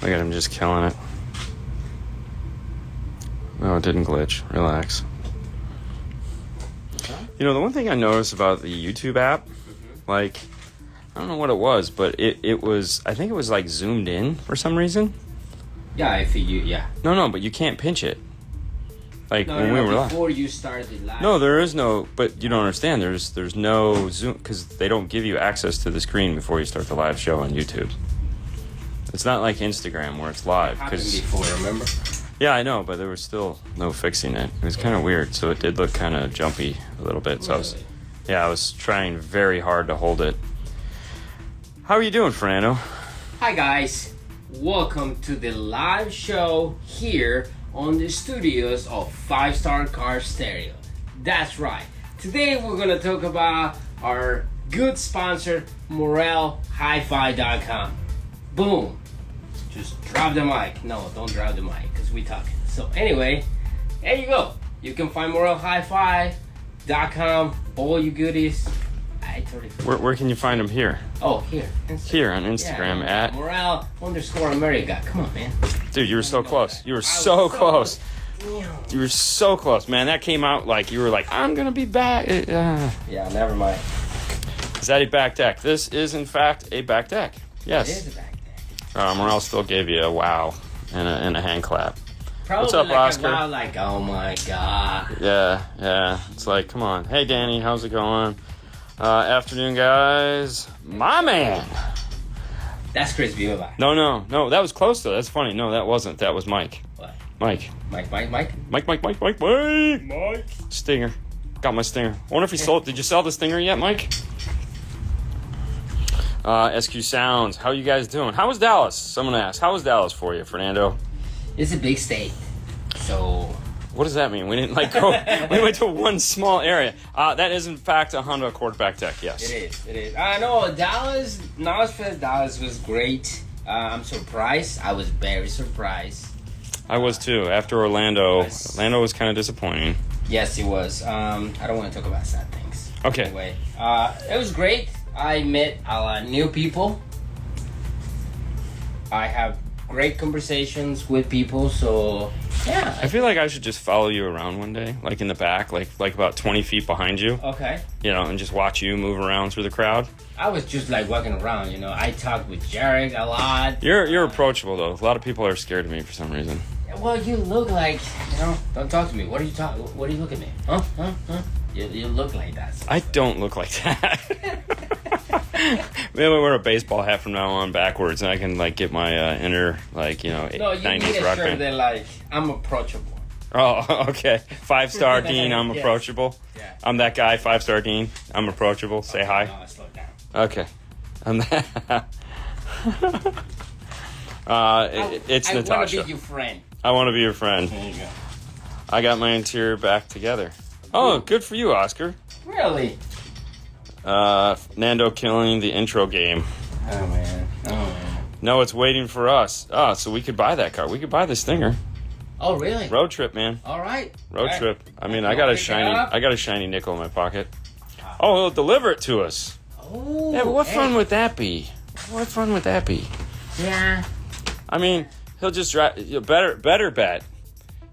Look at him just killing it. No, it didn't glitch. Relax. You know, the one thing I noticed about the YouTube app, like, I don't know what it was, but it was, I think it was like zoomed in for some reason. Yeah, yeah. No, but you can't pinch it. Like when we were live. Before you started live. No, there is no, but you don't understand. There's no zoom, because they don't give you access to the screen before you start the live show on YouTube. It's not like Instagram where it's live. It happened before, remember? Yeah, I know, but there was still no fixing it. It was kind of weird, so it did look kind of jumpy a little bit. So I was trying very hard to hold it. How are you doing, Fernando? Hi guys, welcome to the live show here on the studios of 5-Star Car Stereo. That's right. Today we're gonna talk about our good sponsor, Morel Hi-Fi.com. Boom. Just drop the mic. No, don't drop the mic because we talking. So anyway, there you go. You can find Morel Hi-Fi.com. All you goodies. Where can you find them here? Oh, here. Instagram. Here on Instagram at Morel_America. Come on, man. Dude, you were so close. You were so close. You were so close, man. That came out like you were like, I'm gonna be back. Yeah, never mind. Is that a back deck? This is in fact a back deck. Yes. It is a back deck. Morel still gave you a wow and a hand clap. Probably what's up, like Oscar? A wow, like, oh my god. Yeah. It's like, come on. Hey, Danny, how's it going? Afternoon, guys. My man. That's Chris Viola. No. That was close, though. That's funny. No, that wasn't. That was Mike. What? Mike. Mike. Stinger. Got my Stinger. I wonder if he sold. Did you sell the Stinger yet, Mike? SQ Sounds. How you guys doing? How was Dallas? Someone asked. How was Dallas for you, Fernando? It's a big state. So... What does that mean? We didn't go. We went to one small area. That is in fact a Honda Accord back deck. Yes. It is. I know Dallas. Dallas was great. I'm surprised. I was very surprised. I was too. After Orlando was kind of disappointing. Yes, it was. I don't want to talk about sad things. Okay. Anyway, it was great. I met a lot of new people. I have great conversations with people. So. Yeah. I feel like I should just follow you around one day, like in the back, like about 20 feet behind you. Okay. You know, and just watch you move around through the crowd. I was just like walking around, you know. I talked with Jared a lot. You're approachable though. A lot of people are scared of me for some reason. Well, you look like, you know, don't talk to me. What are you looking at me? Huh? You look like that. So. I don't look like that. Maybe I wear a baseball hat from now on backwards, and I can like get my inner like 90s rock band. Shirt that like I'm approachable. Oh, okay. 5-Star Dean, I'm approachable. Yeah. I'm that guy, 5-Star Dean. I'm approachable. Say hi. No, slow down. Okay. I'm that. It's Natasha. Natasha. I want to be your friend. I want to be your friend. There you go. I got my interior back together. Oh, good for you, Oscar. Really? Nando killing the intro game. Oh man. No, it's waiting for us. So we could buy that car. We could buy the Stinger. Oh really? Road trip, man. All right. Road trip. I mean, I got a shiny nickel in my pocket. Oh, he'll deliver it to us. Oh. Yeah, but what fun would that be? Yeah. I mean, he'll just drive. Better bet.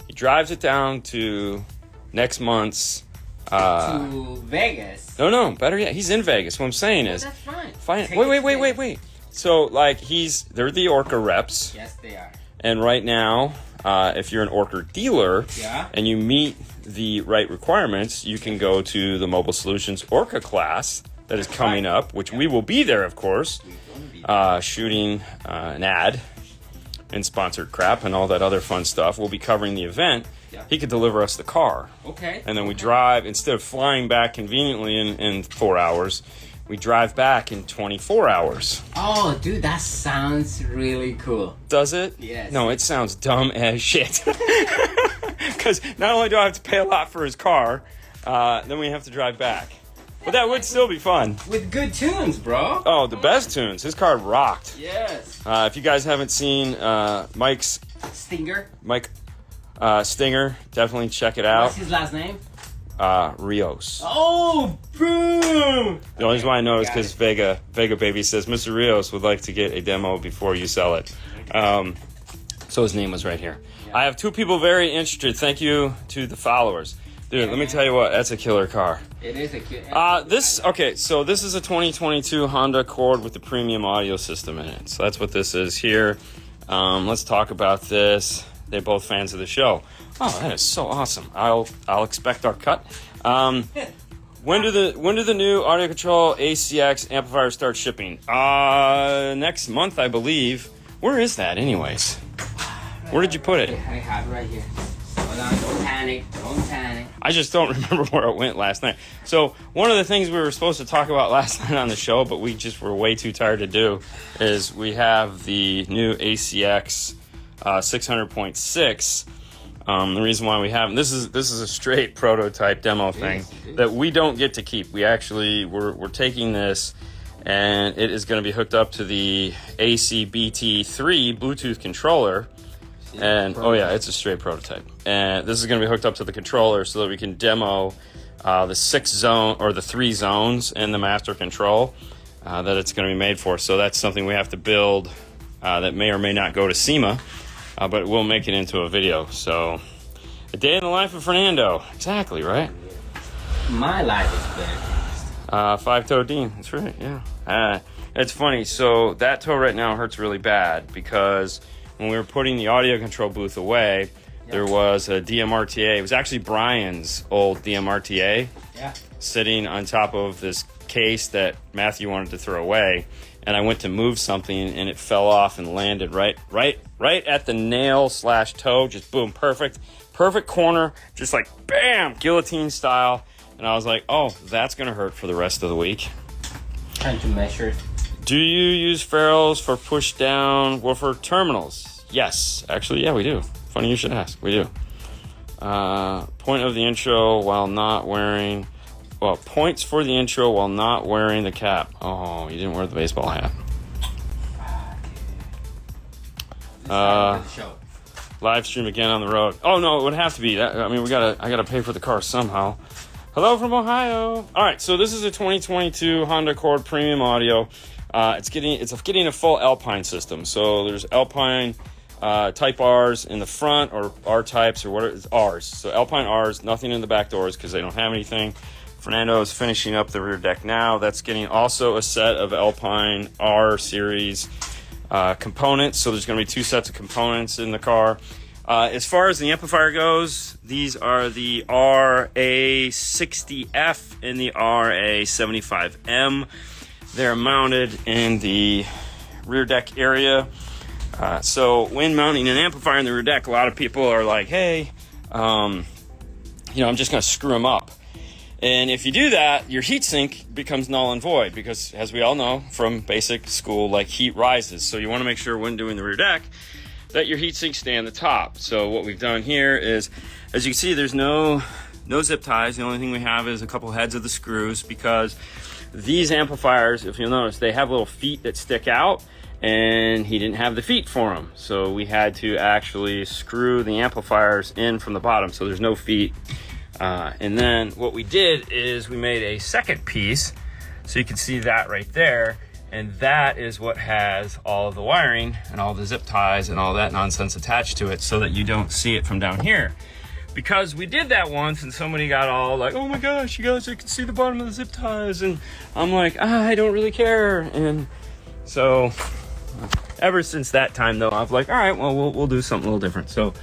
He drives it down to next month's. To Vegas. No. Better yet, he's in Vegas. What I'm saying is, that's fine. Fine. Wait. So, like, they're the Orca reps. Yes, they are. And right now, if you're an Orca dealer and you meet the right requirements, you can go to the Mobile Solutions Orca class that is coming up, which we will be there, of course, shooting an ad and sponsored crap and all that other fun stuff. We'll be covering the event. Yeah. He could deliver us the car. Okay. And then we drive, instead of flying back conveniently in 4 hours, we drive back in 24 hours. Oh, dude, that sounds really cool. Does it? Yes. No, it sounds dumb as shit. Because not only do I have to pay a lot for his car, then we have to drive back. But that would still be fun. With good tunes, bro. Oh, the best tunes. His car rocked. Yes. If you guys haven't seen Mike's... Stinger. Stinger, definitely check it out. What's his last name? Rios. Oh, boom! The only reason why I know is because Vega Baby says Mr. Rios would like to get a demo before you sell it. So his name was right here. Yeah. I have two people very interested. Thank you to the followers. Dude, let me tell you what, that's a killer car. It is a killer. So this is a 2022 Honda Accord with the premium audio system in it. So that's what this is here. Let's talk about this. They're both fans of the show. Oh, that is so awesome. I'll expect our cut. When do the new audio control ACX amplifiers start shipping? Next month, I believe. Where is that, anyways? Where did you put it? I have it right here. Hold on, don't panic. I just don't remember where it went last night. So one of the things we were supposed to talk about last night on the show, but we just were way too tired to do, is we have the new ACX 600.6. The reason why we haven't, this is a straight prototype demo thing that we don't get to keep. We actually we're taking this, and it is going to be hooked up to the ACBT3 Bluetooth controller. And it's a straight prototype. And this is going to be hooked up to the controller so that we can demo the 3 zones in the master control that it's going to be made for. So that's something we have to build that may or may not go to SEMA, but we'll make it into a video. So a day in the life of Fernando. Exactly, right? My life is better. 5-toe Dean. That's right, yeah. It's funny. So that toe right now hurts really bad because when we were putting the audio control booth away, there was a DMRTA. It was actually Brian's old DMRTA sitting on top of this case that Matthew wanted to throw away. And I went to move something, and it fell off and landed right at the nail/toe. Just boom, perfect corner, just like bam, guillotine style. And I was like, oh, that's gonna hurt for the rest of the week. Trying to measure. Do you use ferrules for push-down woofer terminals? Yes. Actually, yeah, we do. Funny you should ask. We do. Point of the intro while not wearing... Well, points for the intro while not wearing the cap. Oh, you didn't wear the baseball hat. Live stream again on the road. Oh, no, it would have to be. I mean, I gotta pay for the car somehow. Hello from Ohio. All right, so this is a 2022 Honda Accord Premium Audio. It's getting a full Alpine system. So there's Alpine Type R's in the front, or R types, or what it's R's. So Alpine R's, nothing in the back doors because they don't have anything. Fernando is finishing up the rear deck now. That's getting also a set of Alpine R series components. So there's going to be 2 sets of components in the car. As far as the amplifier goes, these are the RA60F and the RA75M. They're mounted in the rear deck area. So when mounting an amplifier in the rear deck, a lot of people are like, hey, I'm just going to screw them up. And if you do that, your heatsink becomes null and void because, as we all know from basic school, like heat rises. So you want to make sure when doing the rear deck that your heatsink stay on the top. So what we've done here is, as you can see, there's no zip ties. The only thing we have is a couple heads of the screws because these amplifiers, if you'll notice, they have little feet that stick out, and he didn't have the feet for them. So we had to actually screw the amplifiers in from the bottom, so there's no feet. And then what we did is we made a second piece, so you can see that right there, and that is what has all of the wiring and all the zip ties and all that nonsense attached to it so that you don't see it from down here. Because we did that once and somebody got all like, oh my gosh, you guys, I can see the bottom of the zip ties. And I'm like, I don't really care. And so ever since that time though, I'm like, all right, well, we'll do something a little different. So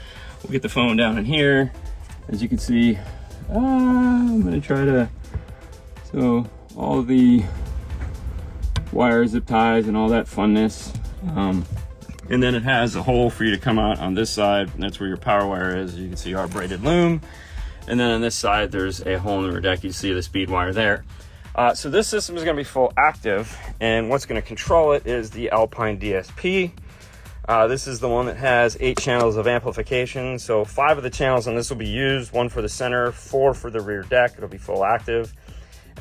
we'll get the phone down in here. As you can see, I'm gonna try to, so all the wire zip ties and all that funness. And then it has a hole for you to come out on this side, and that's where your power wire is. You can see our braided loom. And then on this side, there's a hole in the rear deck. You see the speed wire there. So this system is gonna be full active, and what's gonna control it is the Alpine Dsp. This is the one that has 8 channels of amplification. So 5 of the channels on this will be used, 1 for the center, 4 for the rear deck. It'll be full active.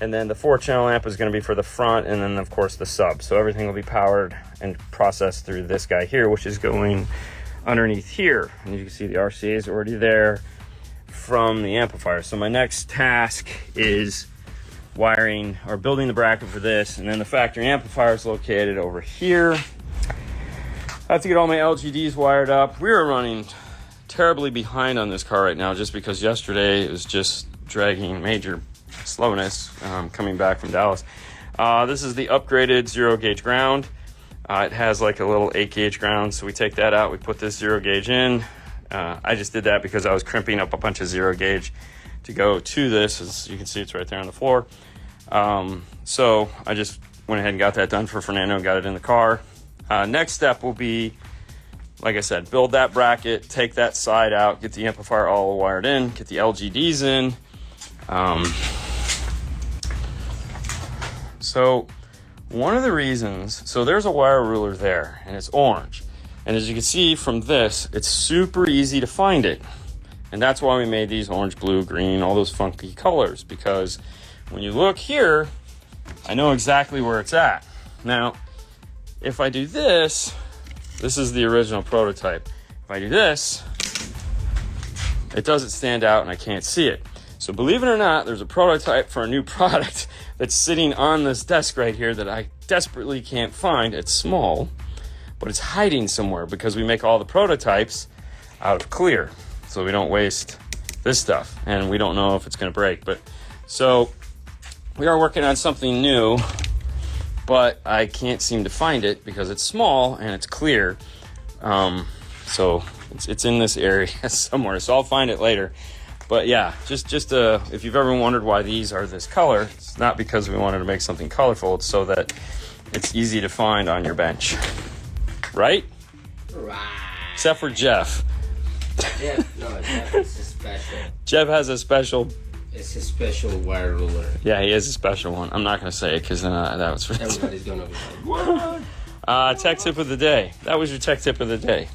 And then the 4-channel amp is going to be for the front, and then of course the sub. So everything will be powered and processed through this guy here, which is going underneath here. And you can see the RCA is already there. from the amplifier. So my next task is wiring or building the bracket for this, and then the factory amplifier is located over here. I have to get all my LGDs wired up. We are running terribly behind on this car right now just because yesterday it was just dragging major slowness coming back from Dallas. This is the upgraded 0 gauge ground. It has like a little 8 gauge ground, so we take that out, we put this 0 gauge in. I just did that because I was crimping up a bunch of 0 gauge to go to this. As you can see, it's right there on the floor. So I just went ahead and got that done for Fernando and got it in the car. Next step will be, like I said, build that bracket, take that side out, get the amplifier all wired in, get the LGDs in. So one of the reasons, so there's a wire ruler there and it's orange. And as you can see from this, it's super easy to find it. And that's why we made these orange, blue, green, all those funky colors, because when you look here, I know exactly where it's at. Now, if I do this, this is the original prototype. If I do this, it doesn't stand out and I can't see it. So believe it or not, there's a prototype for a new product that's sitting on this desk right here that I desperately can't find. It's small, but it's hiding somewhere because we make all the prototypes out of clear, so we don't waste this stuff, and we don't know if it's going to break. But so we are working on something new, but I can't seem to find it because it's small and it's clear. So it's in this area somewhere, so I'll find it later. But yeah, just if you've ever wondered why these are this color, it's not because we wanted to make something colorful. It's so that it's easy to find on your bench. Right? Right. Except for Jeff. Jeff is special. Jeff has a special... It's a special wire ruler. Yeah, he has a special one. I'm not going to say it because then that was... Everybody's going to be like, what? Tech tip of the day. That was your tech tip of the day.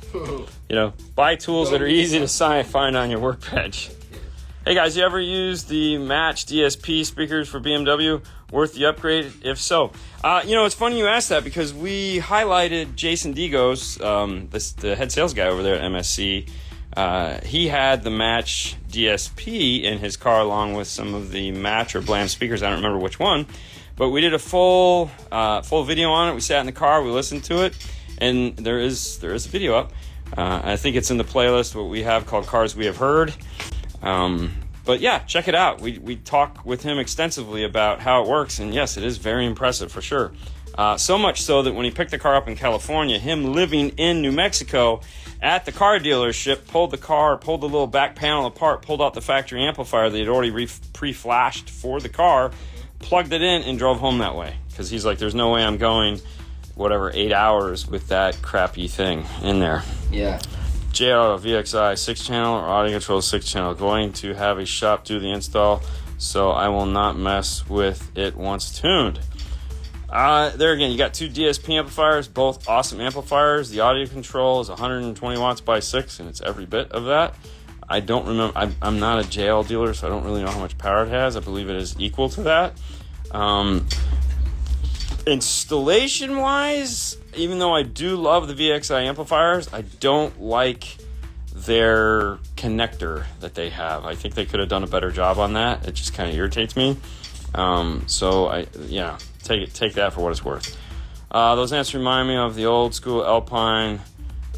Buy tools that are easy to find on your workbench. Hey guys, you ever use the Match DSP speakers for BMW? Worth the upgrade? If so. It's funny you asked that because we highlighted Jason Digos, the head sales guy over there at MSC. He had the Match DSP in his car along with some of the Match or Blam speakers. I don't remember which one. But we did a full video on it. We sat in the car, we listened to it, and there is a video up. I think it's in the playlist, what we have called Cars We Have Heard. But yeah, check it out. We talk with him extensively about how it works, and yes, it is very impressive for sure. So much so that when he picked the car up in California, him living in New Mexico at the car dealership, pulled the little back panel apart, pulled out the factory amplifier that he had already pre-flashed for the car, plugged it in, and drove home that way. Because he's like, there's no way I'm going, 8 hours with that crappy thing in there. Yeah. JL VXI 6-channel or audio control 6-channel. Going to have a shop do the install, so I will not mess with it once tuned. There again, you got 2 DSP amplifiers, both awesome amplifiers. The audio control is 120 watts by 6, and it's every bit of that. I don't remember. I'm not a JL dealer, so I don't really know how much power it has. I believe it is equal to that. Installation-wise, even though I do love the VXI amplifiers, I don't like their connector that they have. I think they could have done a better job on that. It just kind of irritates me. Take that for what it's worth. Those amps remind me of the old school Alpine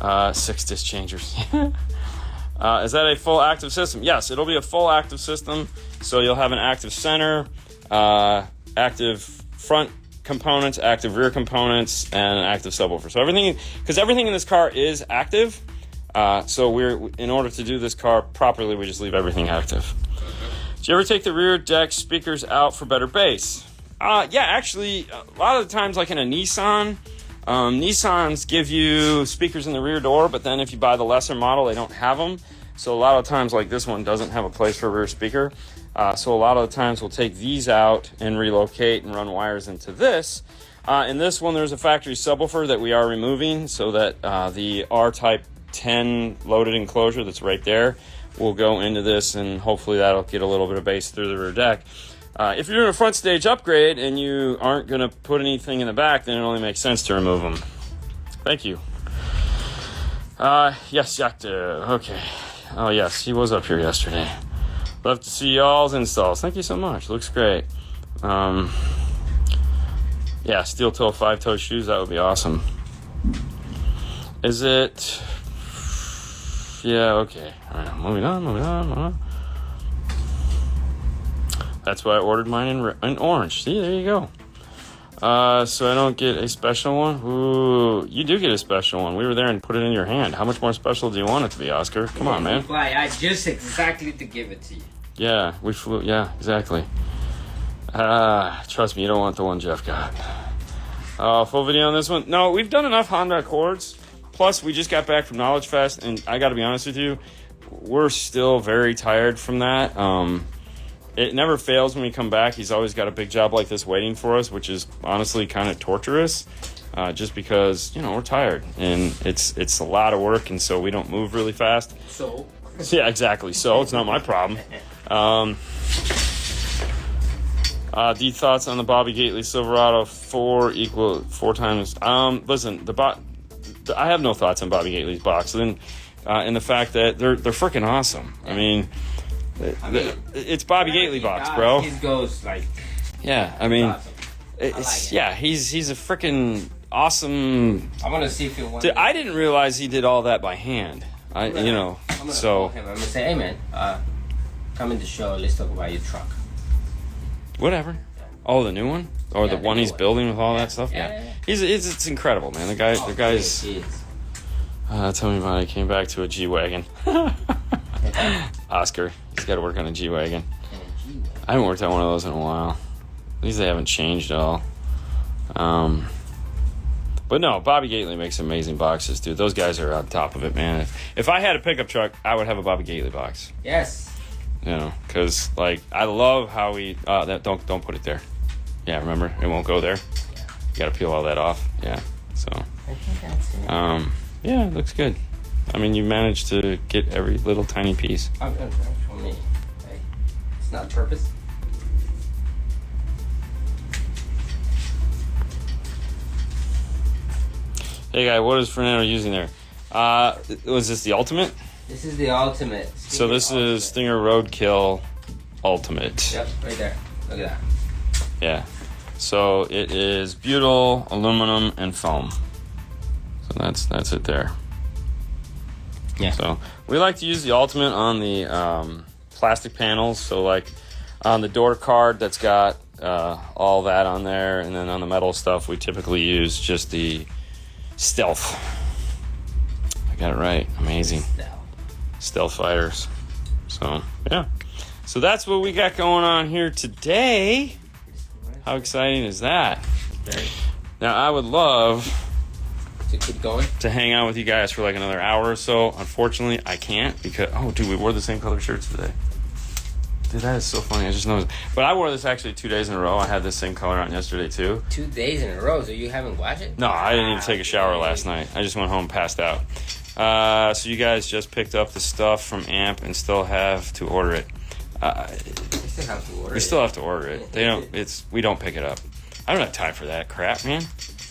6-disc changers. Is that a full active system? Yes, it'll be a full active system. So you'll have an active center, active front components, active rear components, and an active subwoofer. So everything in this car is active. So in order to do this car properly, we just leave everything active. Did you ever take the rear deck speakers out for better bass? Yeah, actually, a lot of the times, like in a Nissan, Nissans give you speakers in the rear door, but then if you buy the lesser model, they don't have them. So a lot of times, like this one doesn't have a place for a rear speaker. So a lot of the times we'll take these out and relocate and run wires into this. In this one, there's a factory subwoofer that we are removing so that the R-Type 10 loaded enclosure that's right there will go into this, and hopefully that'll get a little bit of bass through the rear deck. If you're doing a front stage upgrade and you aren't going to put anything in the back, then it only makes sense to remove them. Thank you. Yes, Doctor. Okay. Oh, yes, he was up here yesterday. Love to see y'all's installs. Thank you so much. Looks great. Yeah, steel toe, 5-toe shoes. That would be awesome. Is it? Yeah, okay. All right, moving on. That's why I ordered mine in orange. See, there you go. So I don't get a special one? Ooh, you do get a special one. We were there and put it in your hand. How much more special do you want it to be, Oscar? Come on, man. I just exactly to give it to you. Yeah, we flew. Yeah, exactly. Trust me, you don't want the one Jeff got. Full video on this one? No, we've done enough Honda Accords. Plus, we just got back from Knowledge Fest, and I got to be honest with you, we're still very tired from that. It never fails when we come back. He's always got a big job like this waiting for us, which is honestly kind of torturous, just because, we're tired, and it's a lot of work, and so we don't move really fast. So? Yeah, exactly. So, it's not my problem. D thoughts on the Bobby Gately Silverado 4 times. Listen, I have no thoughts on Bobby Gately's box, and the fact that they're freaking awesome. I mean, it's Bobby Gately box, bro. He goes like. Yeah, I mean, awesome. Yeah, he's a freaking awesome. I want to see if you want. I didn't realize he did all that by hand. I'm gonna call him. I'm gonna say, hey man, come in the show. Let's talk about your truck. Whatever. Oh, the new one, or the one he's building with all that stuff. Yeah. It's incredible, man. The guy's. Tell me about it. I came back to a G-Wagon. Oscar, he's got to work on a G-Wagon. I haven't worked on one of those in a while. At least they haven't changed at all. But no, Bobby Gately makes amazing boxes, dude. Those guys are on top of it, man. If I had a pickup truck, I would have a Bobby Gately box. Yes. Because I love how he. Don't put it there. Yeah, remember, it won't go there. Yeah. You got to peel all that off. Yeah. So. I think that's it. Yeah, it looks good. I mean, you managed to get every little tiny piece. For me, hey, it's not purpose. Hey, guy, what is Fernando using there? Was this the Ultimate? This is the Ultimate. So this is Stinger Roadkill Ultimate. Yep, right there. Look at that. Yeah. So it is butyl, aluminum, and foam. So that's it there. Yeah. So we like to use the Ultimate on the plastic panels. So like on the door card, that's got all that on there, and then on the metal stuff, we typically use just the Stealth. I got it right. Amazing. Stealth fighters. So yeah. So that's what we got going on here today. How exciting is that? Now I would love to keep going, to hang out with you guys for like another hour or so. Unfortunately, I can't because dude, we wore the same color shirts today. Dude, that is so funny. I just noticed. But I wore this actually 2 days in a row. I had this same color on yesterday too. 2 days in a row. So you haven't watched it? No, I didn't even take a shower last night. I just went home and passed out. So you guys just picked up the stuff from Amp and still have to order it. We still have to order it. We don't pick it up. I don't have time for that crap, man.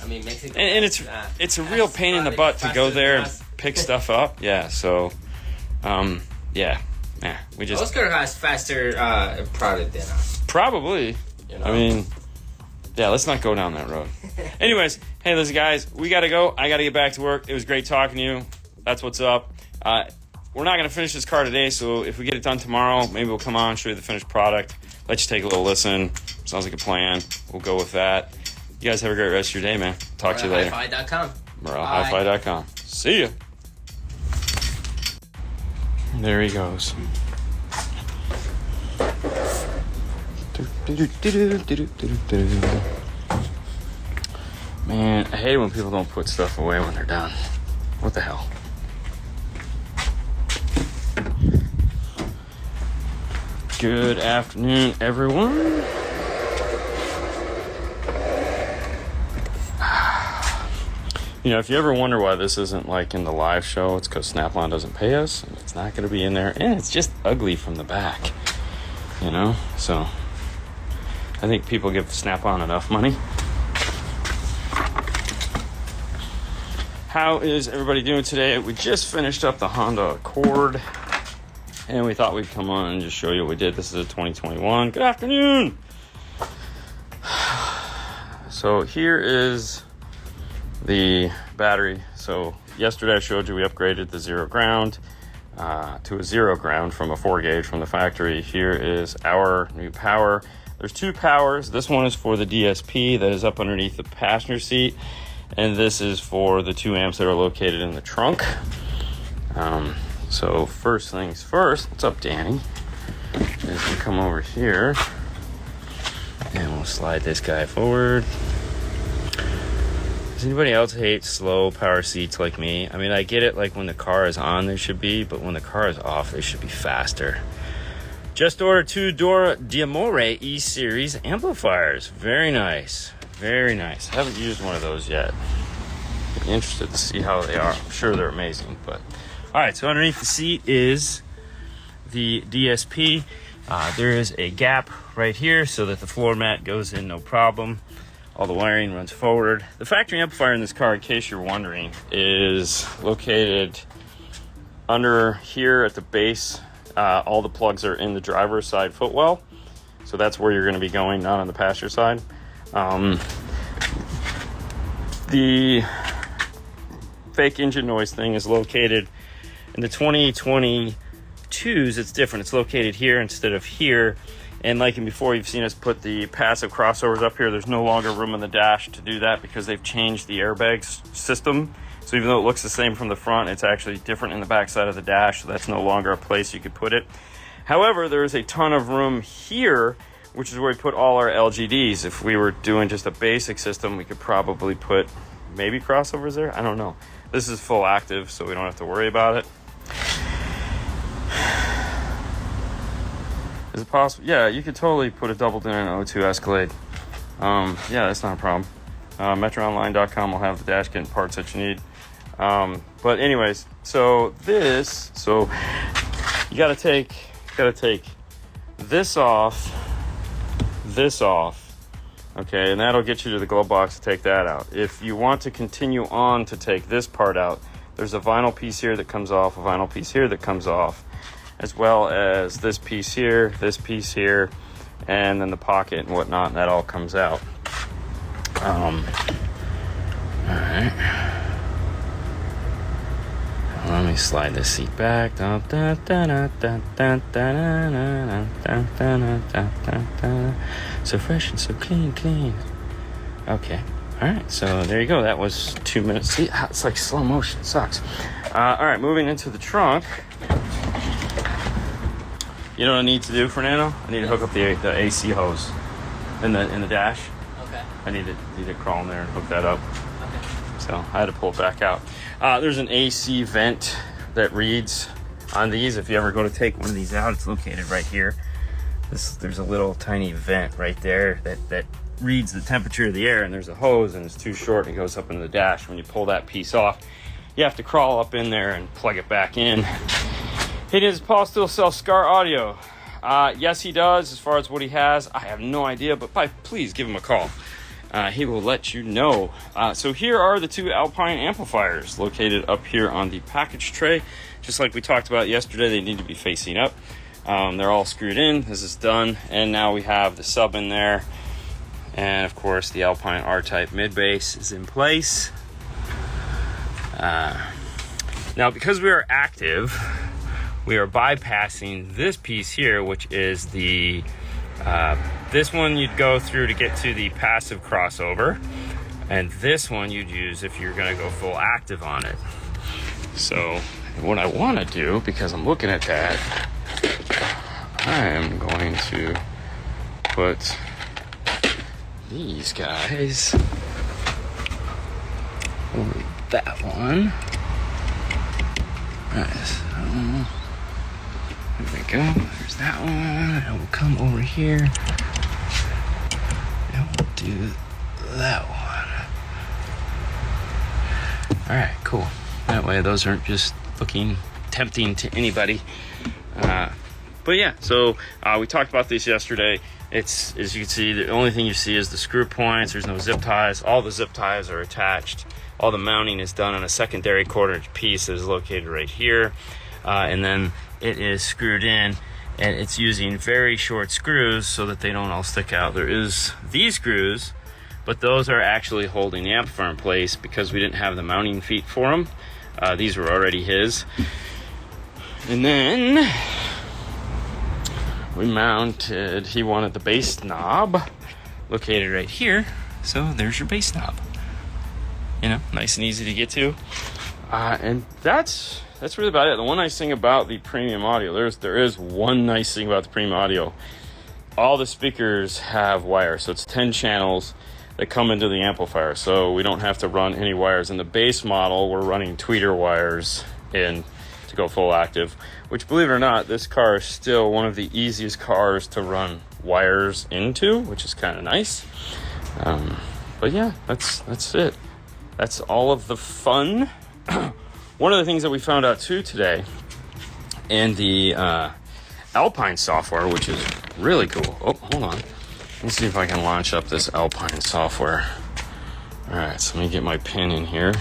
I mean, Mexico. And it's a real pain in the butt to go there and pick stuff up. Yeah. So, yeah. We just. Oscar has faster product than us. Probably. I mean, yeah. Let's not go down that road. Anyways, hey, listen, guys, we gotta go. I gotta get back to work. It was great talking to you. That's what's up. We're not going to finish this car today, so if we get it done tomorrow, maybe we'll come on, show you the finished product, let you take a little listen. Sounds like a plan. We'll go with that. You guys have a great rest of your day, man. Talk to you later. MorelHiFi.com. MorelHiFi.com. See ya. There he goes. Man, I hate it when people don't put stuff away when they're done. What the hell? Good afternoon, everyone. If you ever wonder why this isn't like in the live show, it's because Snap-on doesn't pay us, and it's not going to be in there, and it's just ugly from the back, So, I think people give Snap-on enough money. How is everybody doing today? We just finished up the Honda Accord. and we thought we'd come on and just show you what we did. This is a 2021. Good afternoon. So here is the battery. So yesterday I showed you we upgraded the zero ground to a zero ground from a 4 gauge from the factory. Here is our new power. There's two powers. This one is for the DSP that is up underneath the passenger seat, and this is for the 2 amps that are located in the trunk. So first things first, what's up, Danny? Is we come over here and we'll slide this guy forward. Does anybody else hate slow power seats like me? I mean, I get it, like when the car is on, they should be, but when the car is off, they should be faster. Just ordered 2 D'Amore E-Series amplifiers. Very nice. Very nice. I haven't used one of those yet. Be interested to see how they are. I'm sure they're amazing, but... Alright, so underneath the seat is the DSP. There is a gap right here so that the floor mat goes in no problem. All the wiring runs forward. The factory amplifier in this car, in case you're wondering, is located under here at the base. All the plugs are in the driver's side footwell, so that's where you're going to be going, not on the passenger side. The fake engine noise thing is located in the 2022s. It's different. It's located here instead of here. And like before, you've seen us put the passive crossovers up here. There's no longer room on the dash to do that because they've changed the airbags system. So even though it looks the same from the front, it's actually different in the back side of the dash. So that's no longer a place you could put it. However, there is a ton of room here, which is where we put all our LGDs. If we were doing just a basic system, we could probably put maybe crossovers there. I don't know. This is full active, so we don't have to worry about it. Is it possible? Yeah, you could totally put a double din in an O2 Escalade. Yeah, that's not a problem. MetroOnline.com will have the dash kit and parts that you need. But anyways, so you gotta take this off, okay, and that'll get you to the glove box to take that out. If you want to continue on to take this part out, there's a vinyl piece here that comes off, a vinyl piece here that comes off, as well as this piece here, and then the pocket and whatnot, and that all comes out. All right. Let me slide this seat back. So fresh and so clean. Okay. All right. So there you go. That was 2 minutes. See, it's like slow motion. It sucks. All right. Moving into the trunk. You know what I need to do, Fernando? I need to hook up the AC hose in the dash. Okay. I need to crawl in there and hook that up. Okay. So I had to pull it back out. There's an AC vent that reads on these. If you ever go to take one of these out, it's located right here. There's a little tiny vent right there that reads the temperature of the air, and there's a hose, and it's too short and it goes up into the dash. When you pull that piece off, you have to crawl up in there and plug it back in. Hey, does Paul still sell Scar Audio? Yes, he does. As far as what he has, I have no idea, but please give him a call. He will let you know. So here are the 2 Alpine amplifiers located up here on the package tray. Just like we talked about yesterday, they need to be facing up. They're all screwed in. This is done. And now we have the sub in there. And of course, the Alpine R-Type mid-bass is in place. Now, because we are active, we are bypassing this piece here, which is the this one you'd go through to get to the passive crossover, and this one you'd use if you're going to go full active on it. So what I want to do, because I'm looking at that, I am going to put these guys over that one. Nice. There we go. There's that one. And we'll come over here and we'll do that one. All right, cool. That way those aren't just looking tempting to anybody. But yeah, so we talked about this yesterday. It's, as you can see, the only thing you see is the screw points. There's no zip ties. All the zip ties are attached. All the mounting is done on a secondary quarter-inch piece that is located right here. And then it is screwed in, and it's using very short screws so that they don't all stick out. There is these screws, but those are actually holding the amplifier in place because we didn't have the mounting feet for them. These were already his. And then we mounted, he wanted the bass knob located right here, so there's your bass knob. You know, nice and easy to get to. And that's really about it. The one nice thing about the premium audio, there is one nice thing about the premium audio. All the speakers have wires, so it's 10 channels that come into the amplifier, so we don't have to run any wires. In the base model, we're running tweeter wires in to go full active, which, believe it or not, this car is still one of the easiest cars to run wires into, which is kind of nice. But yeah, that's it. That's all of the fun. One of the things that we found out too today in the Alpine software, which is really cool. Oh, hold on. Let me see if I can launch up this Alpine software. All right, so let me get my pin in here.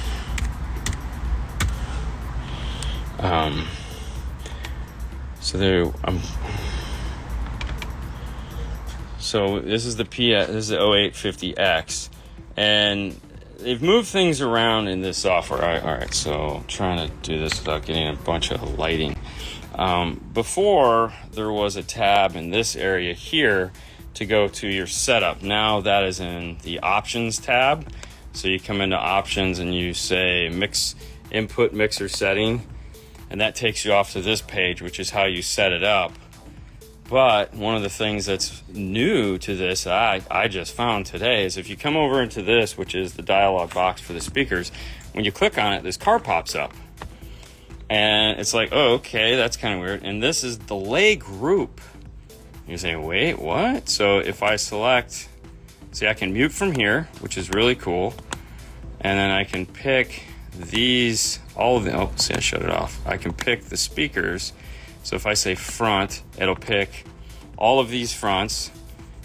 So this is the this is the 0850X, and they've moved things around in this software. All right, so I'm trying to do this without getting a bunch of lighting. Before, there was a tab in this area here to go to your setup. Now that is in the options tab. So you come into options and you say mix input mixer setting, and that takes you off to this page, which is how you set it up. But one of the things that's new to this I just found today is if you come over into this, which is the dialog box for the speakers, when you click on it, this car pops up. And it's like, oh, okay, that's kind of weird. And this is delay group. You say, wait, what? So if I select, see, I can mute from here, which is really cool. And then I can pick these, all of them. Oh, see, I shut it off. I can pick the speakers. So if I say front, it'll pick all of these fronts.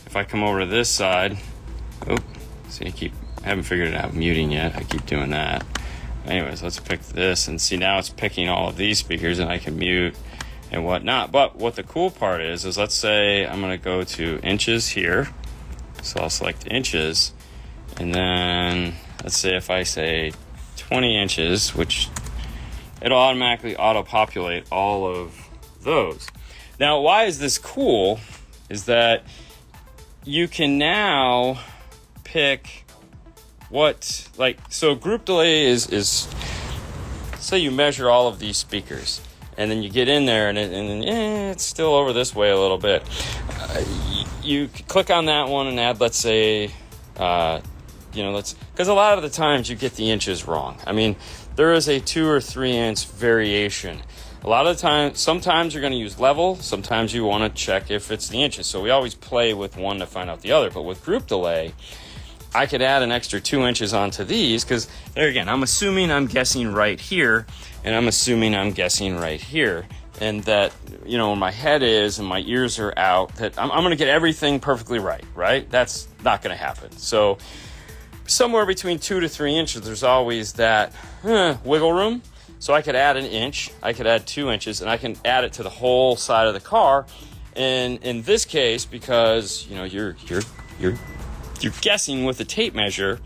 If I come over to this side, oh, see, I haven't figured it out muting yet. I keep doing that. Anyways, let's pick this and see, now it's picking all of these speakers and I can mute and whatnot. But what the cool part is let's say I'm going to go to inches here. So I'll select inches, and then let's say if I say 20 inches, which it'll automatically auto-populate all of those. Now, why is this cool is that you can now pick what, like, so group delay is say you measure all of these speakers, and then you get in there and it's still over this way a little bit. You click on that one and add, let's say, because a lot of the times you get the inches wrong. I mean, there is a 2 or 3 inch variation. A lot of the time, sometimes you're going to use level, sometimes you want to check if it's the inches. So we always play with one to find out the other. But with group delay, I could add an extra 2 inches onto these, because there again, I'm assuming I'm guessing right here, and I'm assuming I'm guessing right here. And that, you know, where my head is and my ears are out, that I'm going to get everything perfectly right? That's not going to happen. So somewhere between 2 to 3 inches, there's always that wiggle room. So I could add an inch, I could add 2 inches, and I can add it to the whole side of the car. And in this case, because you know you're guessing with the tape measure,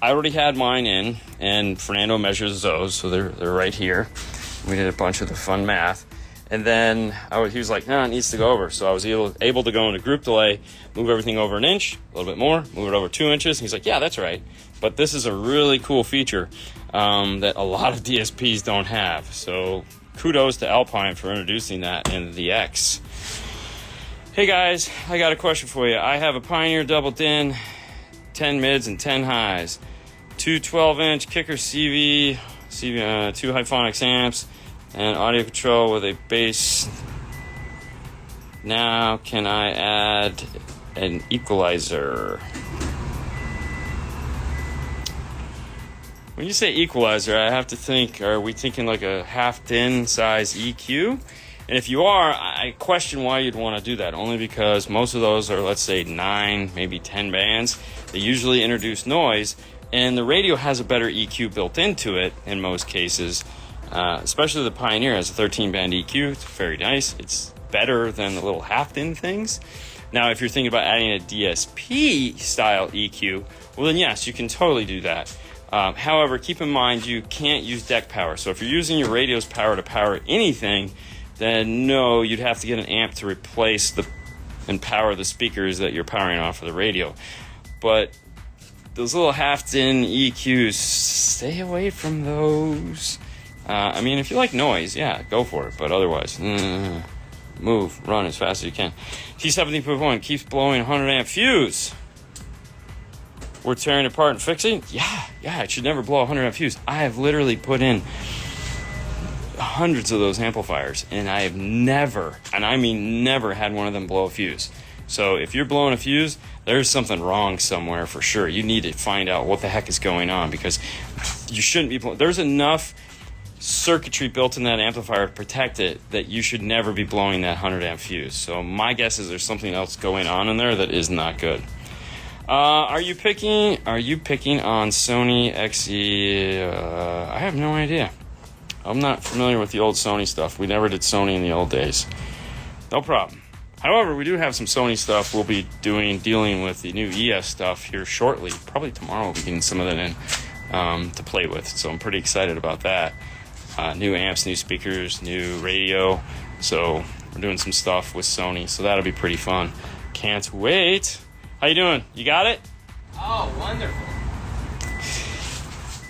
I already had mine in, and Fernando measures those, so they're right here. We did a bunch of the fun math, and then he was like, "No, it needs to go over." So I was able to go into group delay, move everything over an inch, a little bit more, move it over 2 inches. And he's like, "Yeah, that's right." But this is a really cool feature that a lot of DSPs don't have. So kudos to Alpine for introducing that in the X. Hey guys, I got a question for you. I have a Pioneer double DIN, 10 mids and 10 highs, 2 12-inch kicker CV, 2 Hyphonics amps, and audio control with a bass. Now can I add an equalizer? When you say equalizer, I have to think, are we thinking like a half DIN size EQ? And if you are, I question why you'd want to do that, only because most of those are, let's say, 9, maybe 10 bands. They usually introduce noise, and the radio has a better EQ built into it in most cases. Especially the Pioneer has a 13-band EQ. It's very nice. It's better than the little half-in things. Now, if you're thinking about adding a DSP style EQ, well then yes, you can totally do that. However, keep in mind you can't use deck power. So if you're using your radio's power to power anything, then no, you'd have to get an amp to replace and power the speakers that you're powering off of the radio. But those little half-in EQs, stay away from those. I mean, if you like noise, yeah, go for it. But otherwise, move, run as fast as you can. T70.1 keeps blowing 100 amp fuse. We're tearing it apart and fixing? Yeah, it should never blow a 100 amp fuse. I have literally put in hundreds of those amplifiers, and I have never, and I mean never, had one of them blow a fuse. So if you're blowing a fuse, there's something wrong somewhere for sure. You need to find out what the heck is going on, because you shouldn't be blowing. There's enough circuitry built in that amplifier to protect it that you should never be blowing that 100 amp fuse. So my guess is there's something else going on in there that is not good. Are you picking on Sony XE? I have no idea. I'm not familiar with the old Sony stuff. We never did Sony in the old days. No problem. However, we do have some Sony stuff we'll be dealing with the new ES stuff here shortly. Probably tomorrow we'll be getting some of that in to play with. So I'm pretty excited about that. New amps, new speakers, new radio. So we're doing some stuff with Sony. So that'll be pretty fun. Can't wait. How you doing? You got it? Oh, wonderful.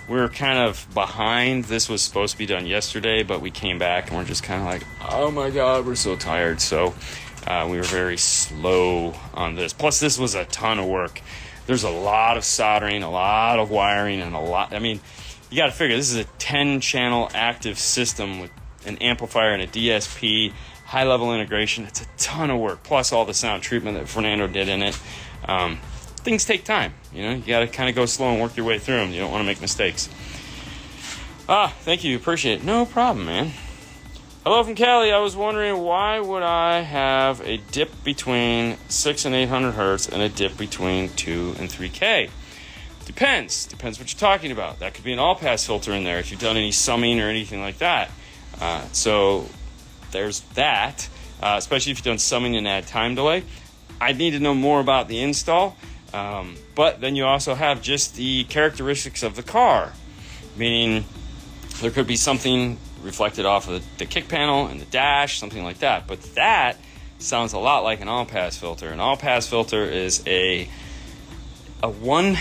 We're kind of behind. This was supposed to be done yesterday, but we came back and we're just kind of like, oh my God, we're so tired. So we were very slow on this. Plus, this was a ton of work. There's a lot of soldering, a lot of wiring, and I mean, you got to figure this is a 10-channel active system with an amplifier and a DSP, high-level integration. It's a ton of work, plus all the sound treatment that Fernando did in it. Things take time, you got to kind of go slow and work your way through them. You don't want to make mistakes. Thank you, appreciate it. No problem, man. Hello from Cali. I was wondering, why would I have a dip between 6 and 800 hertz and a dip between 2 and 3K? Depends what you're talking about. That could be an all-pass filter in there if you've done any summing or anything like that. So there's that, especially if you've done summing and add time delay. I'd need to know more about the install, but then you also have just the characteristics of the car, meaning there could be something reflected off of the kick panel and the dash, something like that. But that sounds a lot like an all-pass filter. An all-pass filter is a one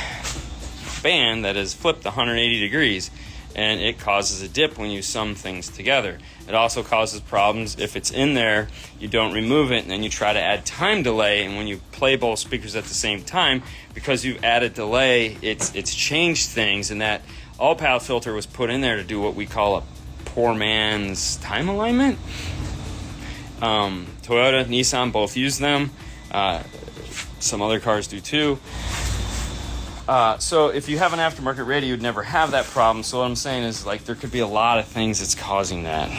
band that is flipped 180 degrees, and it causes a dip when you sum things together. It also causes problems if it's in there, you don't remove it, and then you try to add time delay, and when you play both speakers at the same time, because you've added delay, it's changed things, and that all-pass filter was put in there to do what we call a poor man's time alignment. Toyota, Nissan both use them. Some other cars do too. So if you have an aftermarket radio, you'd never have that problem. So what I'm saying is, like, there could be a lot of things that's causing that.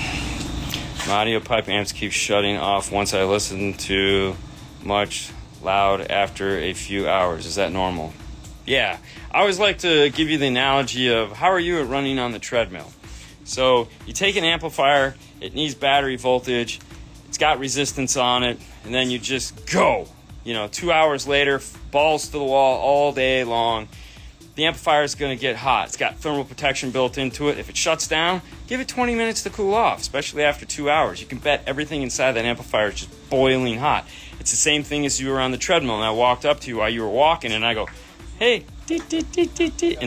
My audio pipe amps keep shutting off once I listen to much loud after a few hours. Is that normal? Yeah. I always like to give you the analogy of, how are you at running on the treadmill? So you take an amplifier, it needs battery voltage, it's got resistance on it, and then you just go. 2 hours later, balls to the wall all day long. The amplifier is going to get hot. It's got thermal protection built into it. If it shuts down, give it 20 minutes to cool off, especially after 2 hours. You can bet everything inside that amplifier is just boiling hot. It's the same thing as you were on the treadmill, and I walked up to you while you were walking, and I go, hey, and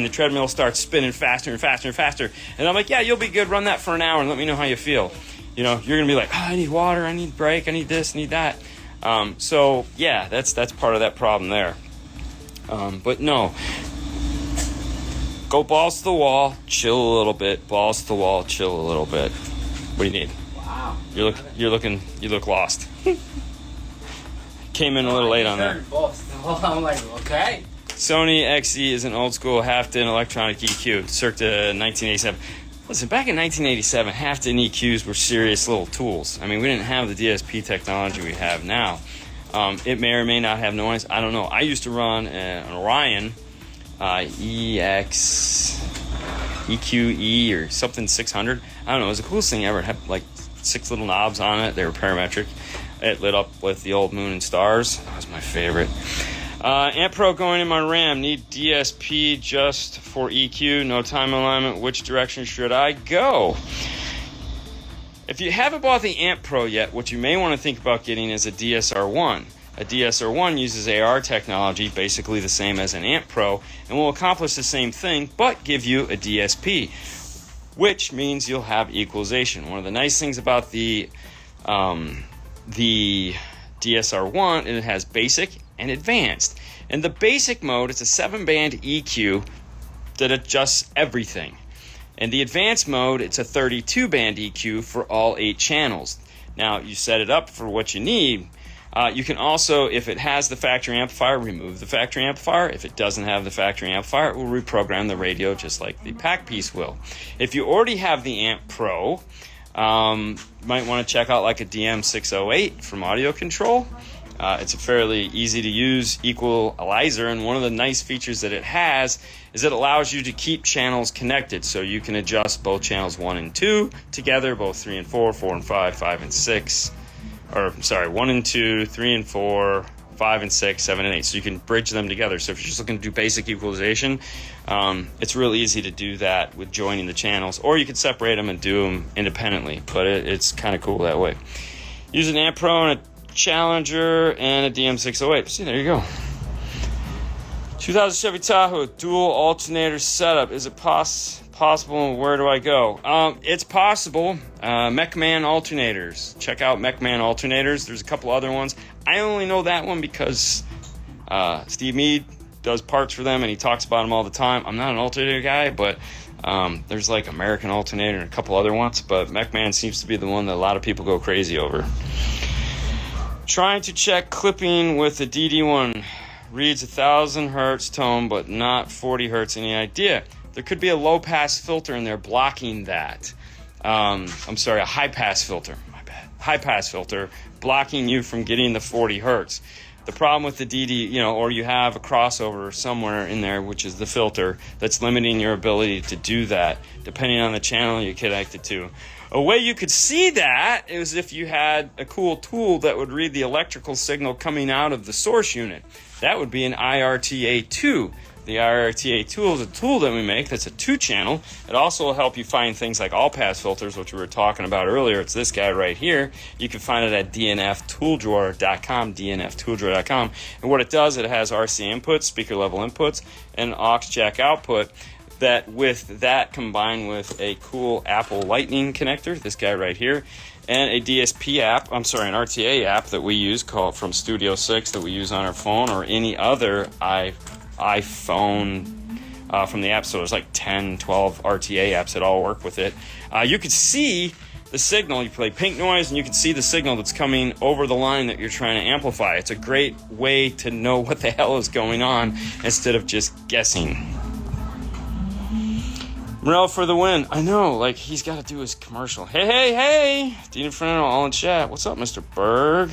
the treadmill starts spinning faster and faster and faster. And I'm like, yeah, you'll be good. Run that for an hour and let me know how you feel. You're going to be like, oh, I need water, I need break, I need this, I need that. So yeah, that's part of that problem there. But no, go balls to the wall, chill a little bit. Balls to the wall, chill a little bit. What do you need? Wow. You look lost. Came in a little late on that. I'm like, okay. Sony XE is an old school half-din electronic EQ, circa 1987. Listen, back in 1987, half-din EQs were serious little tools. I mean, we didn't have the DSP technology we have now. It may or may not have noise. I don't know. I used to run an Orion EX EQE or something 600. I don't know. It was the coolest thing ever. It had like 6 little knobs on it. They were parametric. It lit up with the old moon and stars. That was my favorite. Amp Pro going in my RAM. Need DSP just for EQ. No time alignment. Which direction should I go? If you haven't bought the Amp Pro yet, what you may want to think about getting is a DSR1. A DSR1 uses AR technology, basically the same as an Amp Pro, and will accomplish the same thing, but give you a DSP, which means you'll have equalization. One of the nice things about the DSR1 is it has basic and advanced. In the basic mode, it's a 7-band EQ that adjusts everything. In the advanced mode, it's a 32-band EQ for all 8 channels. Now, you set it up for what you need. You can also, if it has the factory amplifier, remove the factory amplifier. If it doesn't have the factory amplifier, it will reprogram the radio just like the pack piece will. If you already have the Amp Pro, you might want to check out like a DM608 from Audio Control. It's a fairly easy to use equalizer, and one of the nice features that it has is it allows you to keep channels connected, so you can adjust both channels 1 and 2 together, both 3 and 4, 4 and 5, 5 and 6, or sorry, 1 and 2, 3 and 4, 5 and 6, 7 and 8, so you can bridge them together. So if you're just looking to do basic equalization, it's real easy to do that with joining the channels, or you can separate them and do them independently, but it's kind of cool that way. Use an Amp Pro and a Challenger and a DM608. See, there you go. 2000 Chevy Tahoe dual alternator setup. Is it possible, and where do I go? It's possible. MechMan alternators. Check out MechMan alternators. There's a couple other ones. I only know that one because Steve Mead does parts for them and he talks about them all the time. I'm not an alternator guy, but there's like American Alternator and a couple other ones, but MechMan seems to be the one that a lot of people go crazy over. Trying to check clipping with the DD1. Reads 1,000 hertz tone, but not 40 hertz. Any idea? There could be a low pass filter in there blocking that. I'm sorry, a high pass filter. My bad. High pass filter blocking you from getting the 40 hertz. The problem with the DD, or you have a crossover somewhere in there, which is the filter, that's limiting your ability to do that, depending on the channel you connect it to. A way you could see that is if you had a cool tool that would read the electrical signal coming out of the source unit. That would be an IRTA2. The IRTA tool is a tool that we make that's a 2-channel. It also will help you find things like all-pass filters, which we were talking about earlier. It's this guy right here. You can find it at dnftooldrawer.com, dnftooldrawer.com. And what it does, it has RC inputs, speaker level inputs, and aux jack output. That with that combined with a cool Apple Lightning connector, this guy right here, and a DSP app, an RTA app that we use called from Studio 6 that we use on our phone or any other iPhone from the app store. There's like 10, 12 RTA apps that all work with it. You could see the signal. You play pink noise and you can see the signal that's coming over the line that you're trying to amplify. It's a great way to know what the hell is going on instead of just guessing. Morel for the win. I know, like, he's got to do his commercial. Hey. Dean and Fernando all in chat. What's up, Mr. Berg?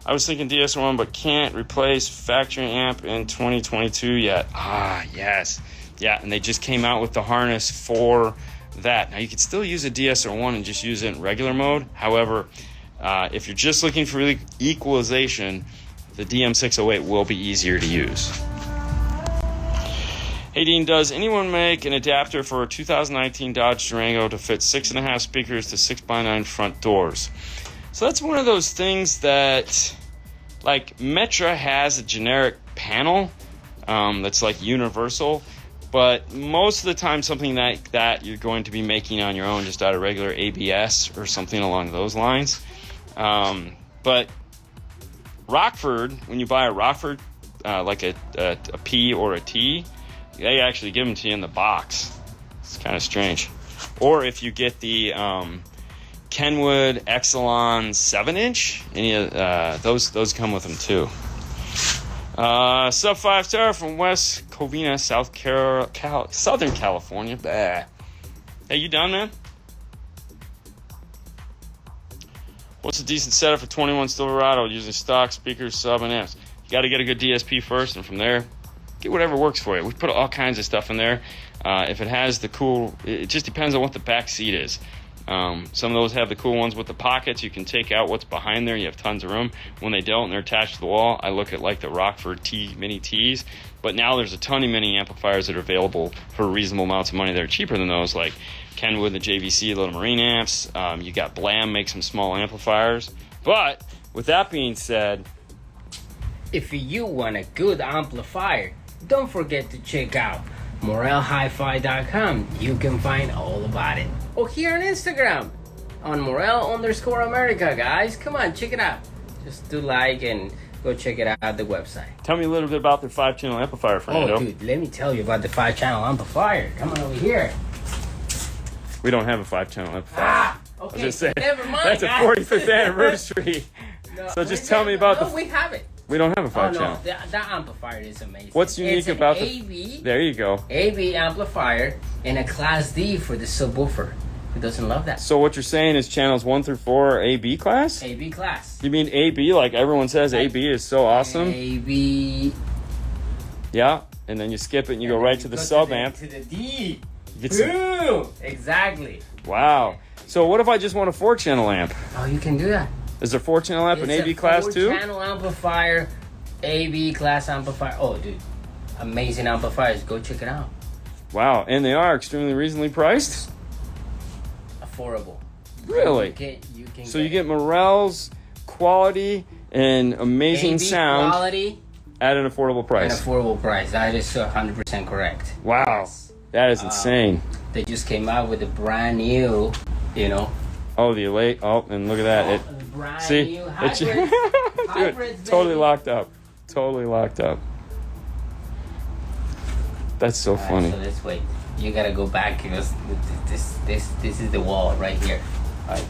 I was thinking DS1, but can't replace factory amp in 2022 yet. Yes. Yeah, and they just came out with the harness for that. Now, you can still use a DSR1 and just use it in regular mode. However, if you're just looking for equalization, the DM608 will be easier to use. Hey Dean, does anyone make an adapter for a 2019 Dodge Durango to fit 6.5 speakers to 6x9 front doors? So that's one of those things that, like, Metra has a generic panel that's like universal, but most of the time something like that you're going to be making on your own just out of regular ABS or something along those lines. But Rockford, when you buy a Rockford, like a P or a T, they actually give them to you in the box. It's kind of strange. Or if you get the Kenwood Exelon 7-inch, any of those come with them too. Sub 5-star from West Covina, Southern California. Bah. Hey, you done, man? What's a decent setup for 21 Silverado using stock speakers, sub, and amps? You got to get a good DSP first, and from there, get whatever works for you. We put all kinds of stuff in there. If it has the cool, it just depends on what the back seat is. Some of those have the cool ones with the pockets. You can take out what's behind there. You have tons of room. When they don't and they're attached to the wall, I look at like the Rockford Mini Ts. But now there's a ton of mini amplifiers that are available for reasonable amounts of money that are cheaper than those, like Kenwood, the JVC, little marine amps. You got Blam, make some small amplifiers. But with that being said, if you want a good amplifier, don't forget to check out morelhifi.com. You can find all about it. Or here on Instagram on Morel_America, guys. Come on, check it out. Just do like and go check it out, the website. Tell me a little bit about their 5-channel amplifier, Fernando. Oh, dude, let me tell you about the 5-channel amplifier. Come on over here. We don't have a 5-channel amplifier. Ah, I was okay. just saying, Never mind. that's a 45th anniversary. No, so just tell me about we have it. We don't have a 5-channel. Oh, no, that amplifier is amazing. What's unique about the AB? There you go. AB amplifier and a Class D for the subwoofer. Who doesn't love that? So what you're saying is channels 1 through 4 are AB class? AB class. You mean AB like everyone says AB is so awesome? AB. Yeah, and then you skip it and you go right to the sub amp. To the D. You get some... Exactly. Wow. So what if I just want a 4-channel amp? Oh, you can do that. Is there 4-channel amp and It's AB class too? 4-channel amplifier, AB class amplifier. Oh, dude, amazing amplifiers. Go check it out. Wow, and they are extremely reasonably priced? Affordable. Really? You can so you get Morel's quality and amazing AB sound quality at an affordable price. An affordable price. That is 100% correct. Wow, Yes. that is insane. They just came out with a brand new, Oh, the Elate. Oh, and look at that. brand See? new It, hybrid. dude, Hybrids, totally baby. locked up. Totally locked up. That's so funny. So let's wait. You gotta go back because this is the wall right here. Like.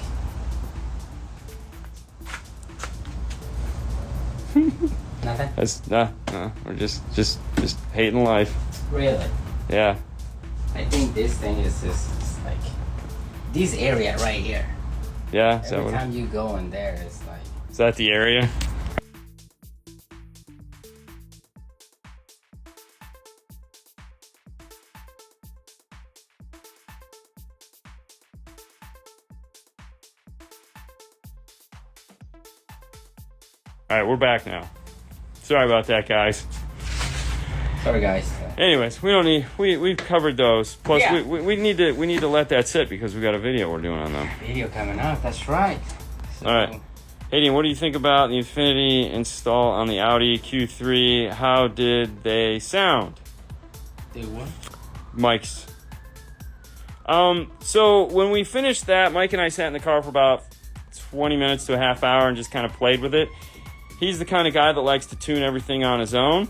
Nothing. That's no. We're just hating life. Really. Yeah. I think this thing is just like this area right here. Yeah. Is that, Every what time you go in there, it's like. is that the area? All right, we're back now. Sorry about that, guys. Sorry, guys. Anyways, we've covered those. Plus, Yeah. we need to let that sit because we got a video we're doing on them. Video coming up. That's right. So, All right. Hayden, what do you think about the Infinity install on the Audi Q3? How did they sound? They what? Mike's. So when we finished that, Mike and I sat in the car for about 20 minutes to a half hour and just kind of played with it. He's the kind of guy that likes to tune everything on his own.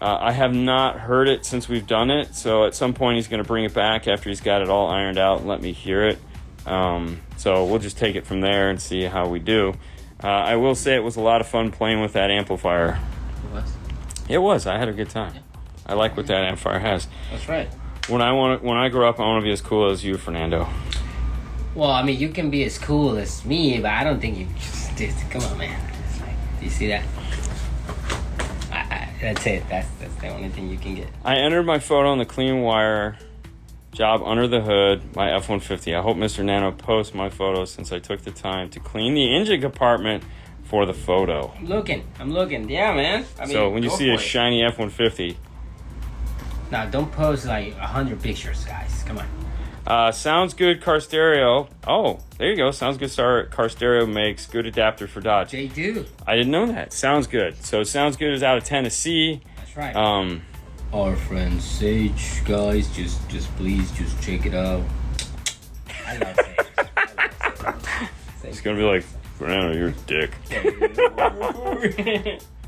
I have not heard it since we've done it, so at some point he's going to bring it back after he's got it all ironed out and let me hear it. So we'll just take it from there and see how we do. I will say it was a lot of fun playing with that amplifier. It was. It was. I had a good time. Yeah. I like what that amplifier has. That's right. When I grow up, I want to be as cool as you, Fernando. Well, I mean, you can be as cool as me, but I don't think you just come on, man. It's like, do you see that? That's it. That's the only thing you can get. I entered my photo on the clean wire job under the hood, my F-150. I hope Mr. Nano posts my photos since I took the time to clean the engine compartment for the photo. I'm looking. Yeah, man. I mean, So when you go see a for it. shiny F-150, Now, don't post like 100 pictures, guys. Come on. Sounds Good car stereo. Oh, there you go. Sounds Good car stereo makes good adapter for Dodge. They do. I didn't know that. Sounds Good. So Sounds Good is out of Tennessee. That's right. Our friend Sage, guys, just please check it out. I love Sage. It's gonna be like, Fernando, you're a dick.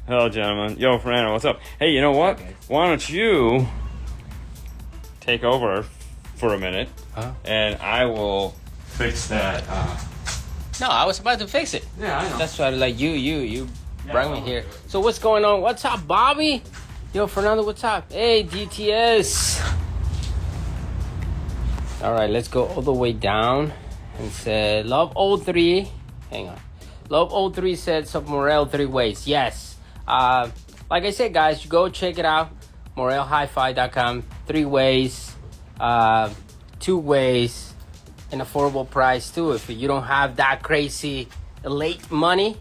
Hello, gentlemen. Yo, Fernando, what's up? Hey, you know what? Okay. Why don't you take over for a minute, and I will fix that. No, I was about to fix it. Yeah, I know. That's why, like, you brought me here. So what's going on? What's up, Bobby? Yo, Fernando, what's up? Hey, DTS. All right, let's go all the way down and say Love 03. Hang on. Love 03 said sub Morel 3 ways. Yes. Like I said, guys, you go check it out. MorelHiFi.com. 3 ways. two ways, an affordable price too. If you don't have that crazy late money,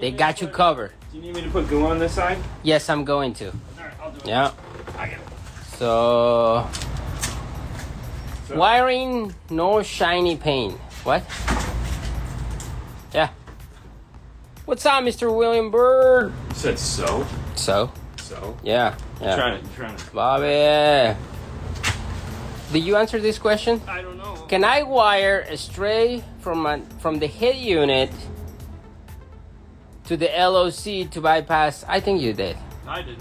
they got you covered. Do you need me to put glue on this side? Yes, I'm going to. All right, I'll do it. Yeah. I get it. So wiring, no shiny paint. What? Yeah. What's up, Mr. William Bird? You said so? So? So? Yeah. You're trying to. Bobby. Did you answer this question? I don't know. Can I wire straight from the head unit to the LOC to bypass? I think you did. I did.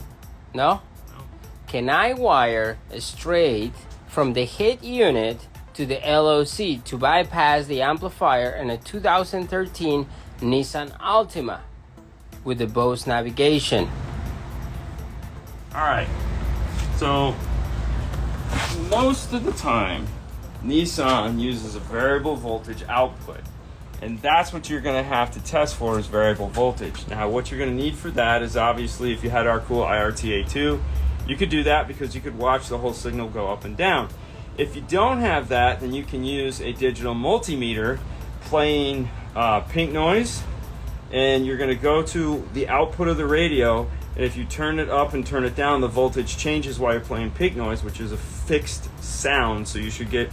No? No. Can I wire straight from the head unit to the LOC to bypass the amplifier in a 2013 Nissan Altima with the Bose navigation? All right. So most of the time, Nissan uses a variable voltage output, and that's what you're going to have to test for is variable voltage. Now, what you're going to need for that is obviously if you had our cool IRTA2, you could do that because you could watch the whole signal go up and down. If you don't have that, then you can use a digital multimeter playing pink noise, and you're going to go to the output of the radio, and if you turn it up and turn it down, the voltage changes while you're playing pink noise, which is a fixed sound, so you should get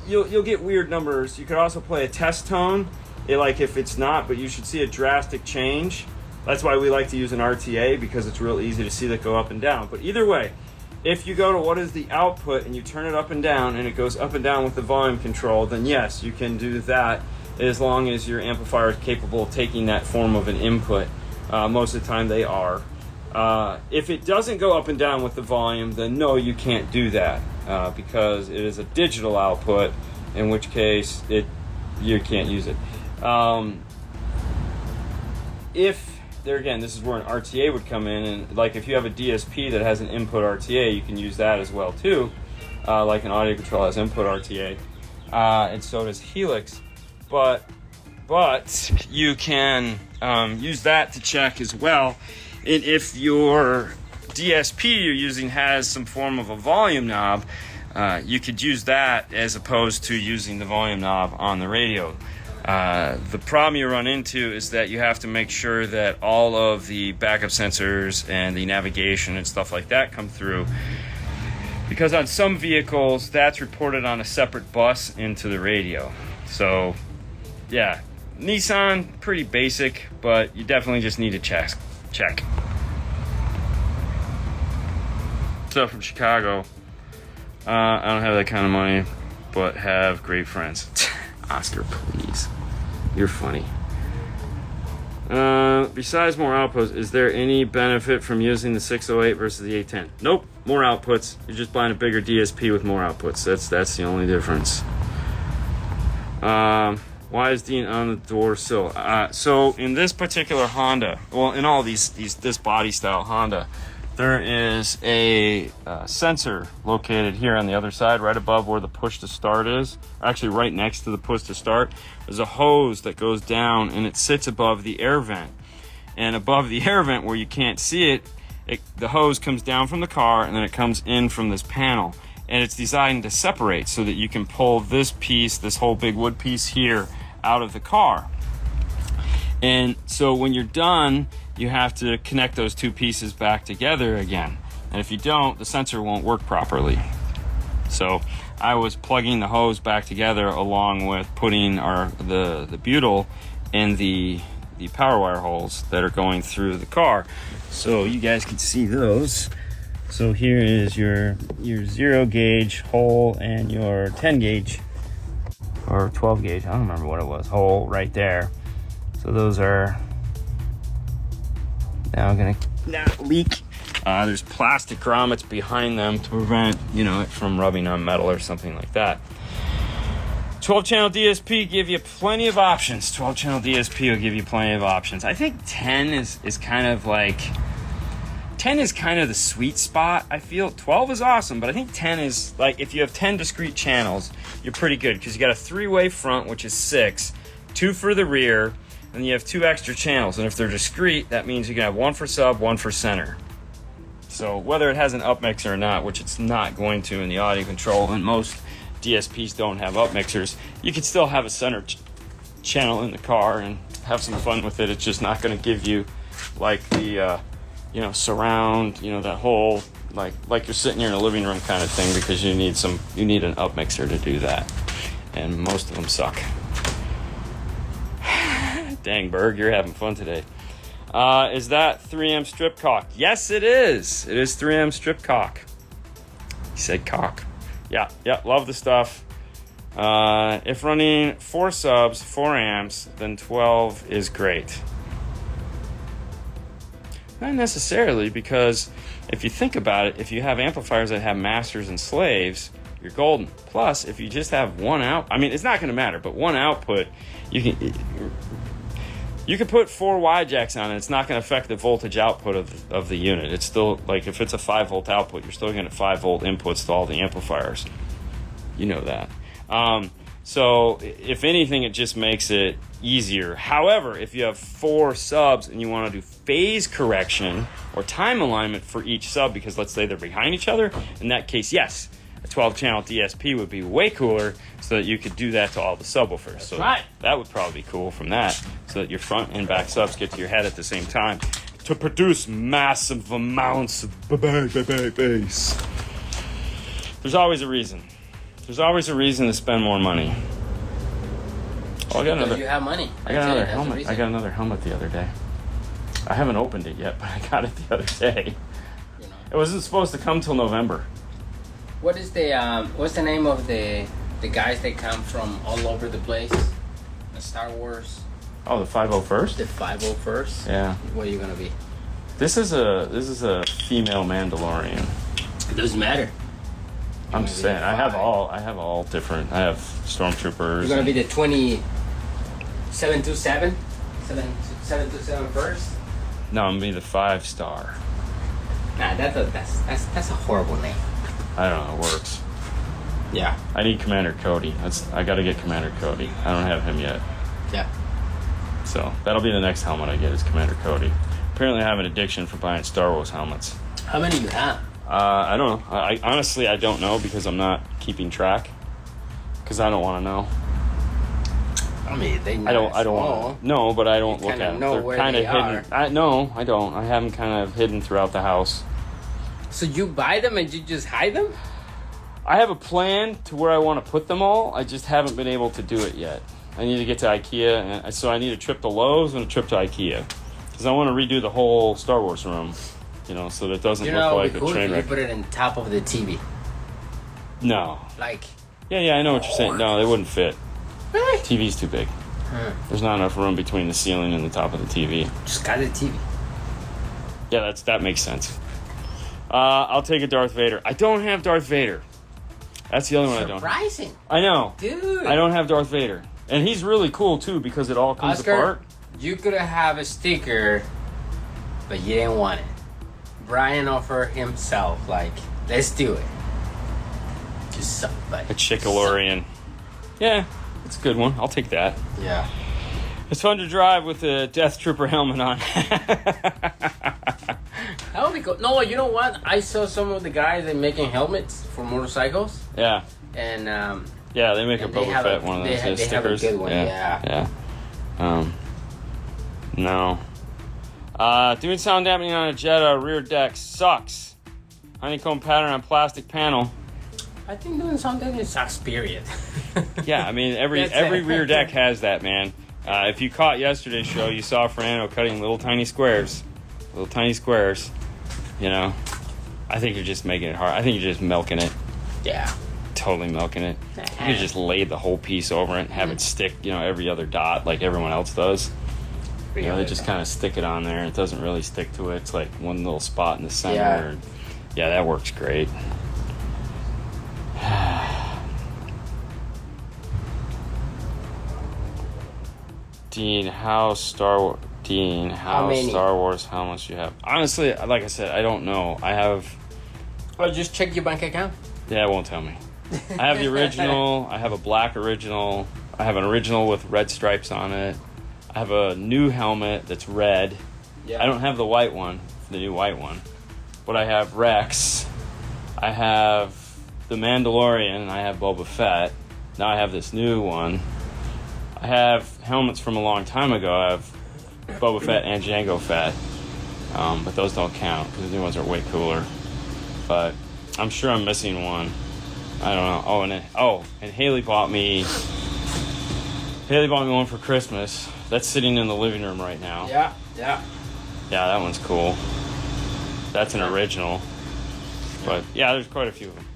you'll get weird numbers. You could also play a test tone, like if it's not, but you should see a drastic change. That's why we like to use an RTA, because it's real easy to see that go up and down. But either way, if you go to what is the output and you turn it up and down and it goes up and down with the volume control, then yes, you can do that as long as your amplifier is capable of taking that form of an input. Most of the time they are. If it doesn't go up and down with the volume, then no, you can't do that because it is a digital output, in which case you can't use it. If there again, this is where an RTA would come in, and like if you have a DSP that has an input RTA, you can use that as well too. Like an audio control has input RTA, and so does Helix. But you can use that to check as well. And if your DSP you're using has some form of a volume knob, you could use that as opposed to using the volume knob on the radio. The problem you run into is that you have to make sure that all of the backup sensors and the navigation and stuff like that come through, because on some vehicles that's reported on a separate bus into the radio. So yeah, Nissan, pretty basic, but you definitely just need to check. So from Chicago, I don't have that kind of money, but have great friends. Oscar, please. You're funny. Besides more outputs, is there any benefit from using the 608 versus the 810? Nope, more outputs. You're just buying a bigger DSP with more outputs. That's the only difference. Why is Dean on the door sill? So in this particular Honda, well, in all this body style Honda, there is a sensor located here on the other side, right above where the push to start is. Actually, right next to the push to start, there's a hose that goes down, and it sits above the air vent. And above the air vent, where you can't see it, the hose comes down from the car, and then it comes in from this panel. And it's designed to separate so that you can pull this piece, this whole big wood piece here, out of the car. And so when you're done, you have to connect those two pieces back together again. And if you don't, the sensor won't work properly. So I was plugging the hose back together along with putting the butyl in the power wire holes that are going through the car. So you guys can see those. So here is your 0 gauge hole and your 10 gauge or 12 gauge, I don't remember what it was, hole right there. So those are now gonna not leak. There's plastic grommets behind them to prevent, it from rubbing on metal or something like that. 12-channel DSP give you plenty of options. 12-channel DSP will give you plenty of options. I think 10 is kind of like 10 is kind of the sweet spot. I feel 12 is awesome, but I think 10 is like, if you have 10 discrete channels, you're pretty good, because you got a 3-way front, which is 6, 2 for the rear, and you have 2 extra channels. And if they're discrete, that means you can have 1 for sub, 1 for center. So whether it has an up mixer or not, which it's not going to in the audio control, and most DSPs don't have up mixers, you can still have a center channel in the car and have some fun with it. It's just not going to give you like the surround, that whole like you're sitting here in a living room kind of thing, because you need an up mixer to do that, and most of them suck. Dang, Berg, you're having fun today. Is that 3M strip cock? Yes, it is. It is 3M strip cock. He said cock. Yeah, love the stuff. If running 4 subs, 4 amps, then 12 is great. Not necessarily, because if you think about it, if you have amplifiers that have masters and slaves, you're golden. Plus, if you just have one out, it's not going to matter, but one output, you can put 4 wide jacks on it. It's not going to affect the voltage output of the unit. It's still, like, if it's a 5 volt output, you're still going to get 5 volt inputs to all the amplifiers. You know that. So if anything, it just makes it easier. However, if you have 4 subs and you want to do phase correction or time alignment for each sub, because let's say they're behind each other, in that case, yes, a 12-channel DSP would be way cooler, so that you could do that to all the subwoofers. That's so right. That would probably be cool from that, so that your front and back subs get to your head at the same time to produce massive amounts of bass. There's always a reason. There's always a reason to spend more money. Oh, You have money. I got another helmet. I got another helmet the other day. I haven't opened it yet, but I got it the other day. It wasn't supposed to come till November. What is what's the name of the guys that come from all over the place? The Star Wars. Oh, the 501st? The 501st? Yeah. What are you gonna be? This is a female Mandalorian. It doesn't matter. I'm just saying, I have all different. I have stormtroopers. You're gonna be the 727? 727 first? No, I'm gonna be the 5-star. Nah, that's a horrible name. I don't know, it works. Yeah. I need Commander Cody. I gotta get Commander Cody. I don't have him yet. Yeah. So that'll be the next helmet I get, is Commander Cody. Apparently I have an addiction for buying Star Wars helmets. How many you have? I don't know. I honestly, I don't know, because I'm not keeping track. Because I don't want to know. They I don't want to. No, but I don't look at them. They're kind of hidden. I don't. I have them kind of hidden throughout the house. So you buy them and you just hide them? I have a plan to where I want to put them all. I just haven't been able to do it yet. I need to get to IKEA, and so I need a trip to Lowe's and a trip to IKEA, because I want to redo the whole Star Wars room. So that it doesn't look like a train wreck. You put it on top of the TV. No. Like. Yeah, I know what you're saying. No, they wouldn't fit. Really? TV's too big. There's not enough room between the ceiling and the top of the TV. Just got the TV. Yeah, that makes sense. I'll take a Darth Vader. I don't have Darth Vader. That's the only one I don't. Surprising. I know. Dude. I don't have Darth Vader. And he's really cool, too, because it all comes apart. You could have a sticker, but you didn't want it. Brian offered himself, like, let's do it. Just somebody. A Chickalorian. Yeah, it's a good one. I'll take that. Yeah. It's fun to drive with a Death Trooper helmet on. That would be cool. No, you know what? I saw some of the guys that making helmets for motorcycles. Yeah. And yeah, they make a Boba Fett one of those they stickers. Have a good one. Yeah. No. Doing sound dampening on a Jetta rear deck sucks. Honeycomb pattern on plastic panel. I think doing sound dampening sucks, period. Yeah, every rear deck has that, man. If you caught yesterday's show, you saw Fernando cutting little tiny squares. I think you're just making it hard. I think you're just milking it. Yeah. Totally milking it. You could just lay the whole piece over it and have it stick, every other dot like everyone else does. They just kind of stick it on there. It doesn't really stick to it. It's like one little spot in the center. Yeah, that works great. Dean, how Star Wars helmets you have? Honestly, like I said, I don't know. I have... Or just check your bank account. Yeah, it won't tell me. I have the original. I have a black original. I have an original with red stripes on it. I have a new helmet that's red. Yeah. I don't have the white one, the new white one. but I have Rex, I have the Mandalorian, and I have Boba Fett. Now I have this new one. I have helmets from a long time ago. I have Boba Fett and Jango Fett, but those don't count because the new ones are way cooler. But I'm sure I'm missing one. I don't know. And Haley bought me one for Christmas. That's sitting in the living room right now. Yeah. Yeah, that one's cool. That's an original. But yeah, there's quite a few of them.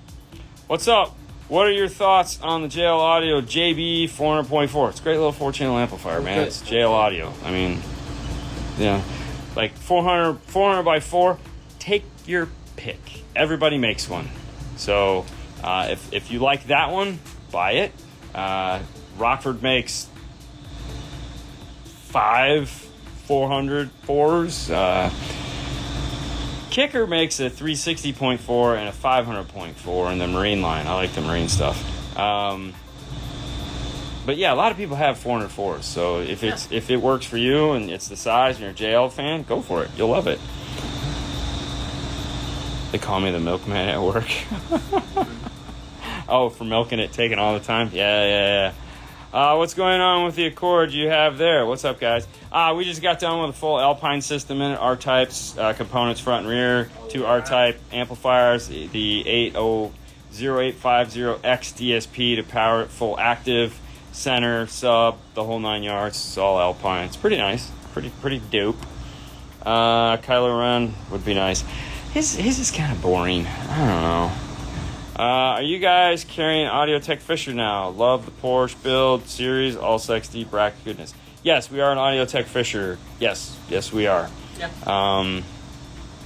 What's up? What are your thoughts on the JL Audio JB 400.4? It's a great little 4-channel amplifier, man. Okay. It's JL Audio. I mean, yeah, like 400 by 4. Take your pick. Everybody makes one. So if you like that one, buy it. Rockford makes 5 404s. Kicker makes a 360.4 and a 500.4 in the Marine line. I like the Marine stuff. But yeah, a lot of people have 404s. So if it works for you and it's the size and you're a JL fan, go for it. You'll love it. They call me the milkman at work. Oh, for milking it, taking all the time? Yeah. What's going on with the Accord you have there? What's up, guys? We just got done with a full Alpine system in it, R-types, components front and rear, 2 R-type amplifiers, the 80850X DSP to power it, full active, center, sub, the whole 9 yards. It's all Alpine. It's pretty nice. Pretty dope. Kylo Ren would be nice. His is kind of boring. I don't know. Are you guys carrying Audio Tech Fisher now? Love the Porsche build series, all sex deep bracket goodness. Yes, we are an Audio Tech Fisher. Yes, we are. Yeah.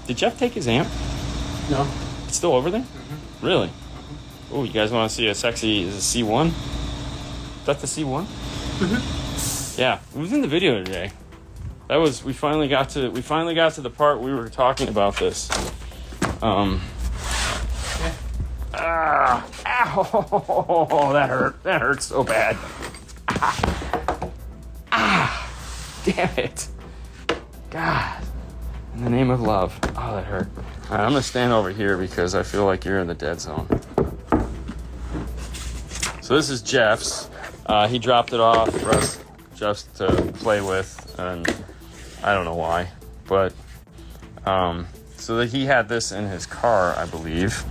Did Jeff take his amp? No. It's still over there? Mm-hmm. Really? Oh, you guys want to see a sexy? Is it C1? Is that the C1? Mm-hmm. Yeah, it was in the video today. That was we finally got to the part we were talking about this. Ow! That hurt. That hurt so bad. Damn it. God. In the name of love. Oh, that hurt. All right, I'm gonna stand over here because I feel like you're in the dead zone. So this is Jeff's. He dropped it off for us just to play with, and I don't know why, but so that he had this in his car, I believe.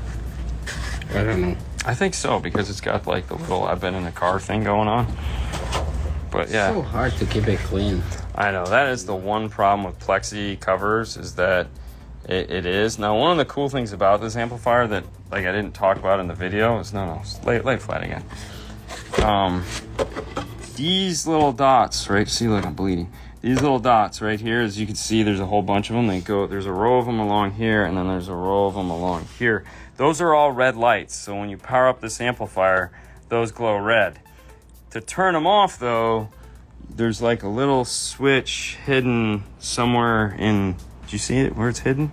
I don't know. I think so, because it's got like the little I've been in the car thing going on. But yeah. It's so hard to keep it clean. I know, that is the one problem with plexi covers, is that it is. Now, one of the cool things about this amplifier that like I didn't talk about in the video is lay it flat again. These little dots, right? See, look, I'm bleeding. These little dots right here, as you can see, there's a whole bunch of them. There's a row of them along here, and then there's a row of them along here. Those are all red lights. So when you power up this amplifier, those glow red. To turn them off, though, there's like a little switch hidden somewhere in. Did you see it? Where it's hidden?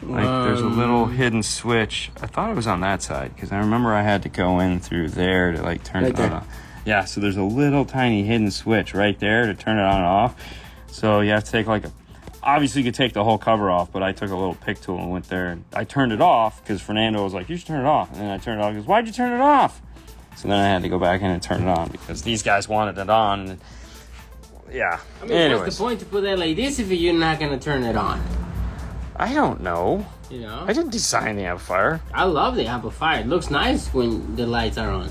Like there's a little hidden switch. I thought it was on that side because I remember I had to go in through there to like turn it on. Yeah, so there's a little tiny hidden switch right there to turn it on and off. So you have to take obviously you could take the whole cover off, but I took a little pick tool and went there and I turned it off because Fernando was like, you should turn it off. And then I turned it off. He goes, why'd you turn it off? So then I had to go back in and turn it on because these guys wanted it on. And yeah. I mean, what's the point to put it like this if you're not going to turn it on? I don't know. You know? I didn't design the amplifier. I love the amplifier. It looks nice when the lights are on.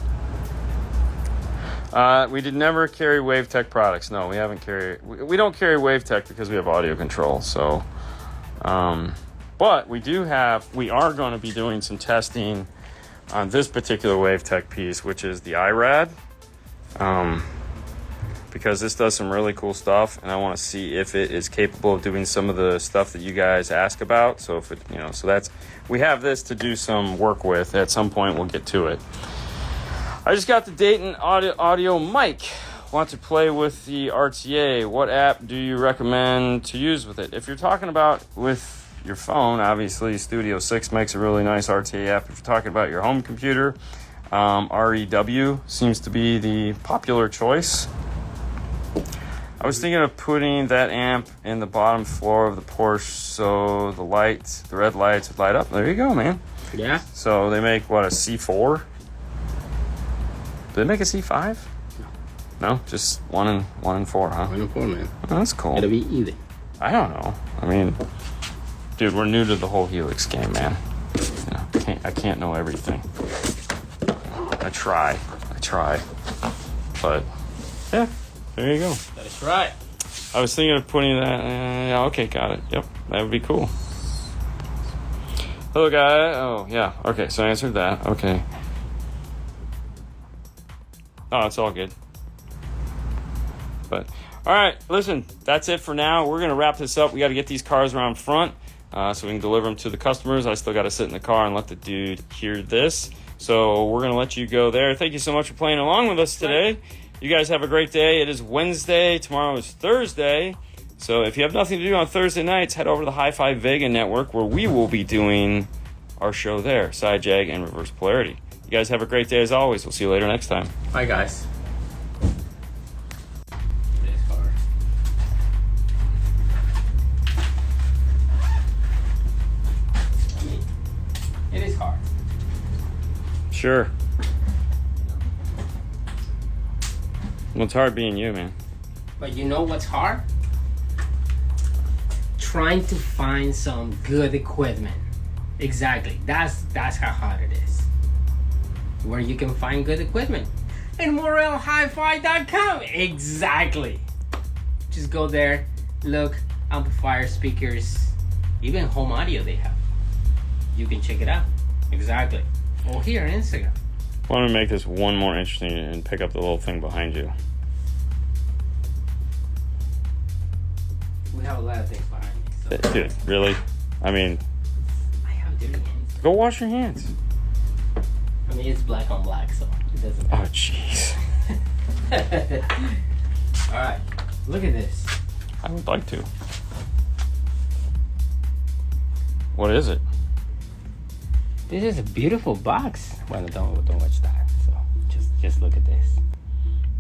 We did never carry WaveTech products. No, we haven't carried. We don't carry WaveTech because we have audio control. So, but we are going to be doing some testing on this particular WaveTech piece, which is the IRAD, because this does some really cool stuff, and I want to see if it is capable of doing some of the stuff that you guys ask about. So if it, we have this to do some work with. At some point, we'll get to it. I just got the Dayton audio mic. Want to play with the RTA. What app do you recommend to use with it? If you're talking about with your phone, obviously Studio 6 makes a really nice RTA app. If you're talking about your home computer, REW seems to be the popular choice. I was thinking of putting that amp in the bottom floor of the Porsche so the red lights would light up. There you go, man. Yeah. So they make, what, a C4? Do they make a C5? No, just 1 and 4, huh? 1 and 4, man. Oh, that's cool. It'll be even. I don't know. I mean, dude, we're new to the whole Helix game, man. You know, I can't know everything. I try. But, yeah, there you go. That's right. I was thinking of putting that. Yeah, okay, got it. Yep, that would be cool. Hello, guy. Oh, yeah. Okay, so I answered that. Okay. Oh, it's all good. But, all right, listen, that's it for now. We're going to wrap this up. We got to get these cars around front so we can deliver them to the customers. I still got to sit in the car and let the dude hear this. So we're going to let you go there. Thank you so much for playing along with us today. You guys have a great day. It is Wednesday. Tomorrow is Thursday. So if you have nothing to do on Thursday nights, head over to the Hi-Fi Vega Network where we will be doing our show there, Side Jag and Reverse Polarity. You guys have a great day as always. We'll see you later next time. Bye, guys. It is hard. Sure. Well, it's hard being you, man. But you know what's hard? Trying to find some good equipment. Exactly. That's how hard it is. Where you can find good equipment. And MorelHiFi.com. Exactly. Just go there, look, amplifiers, speakers, even home audio they have. You can check it out. Exactly. Or here on Instagram. I want to make this one more interesting and pick up the little thing behind you. We have a lot of things behind me. So. Dude, really? I mean, I have dirty hands. go wash your hands. I mean, it's black on black, so it doesn't matter. Oh, jeez. Alright, look at this. I would like to. What is it? This is a beautiful box. Well, don't watch that. So just look at this.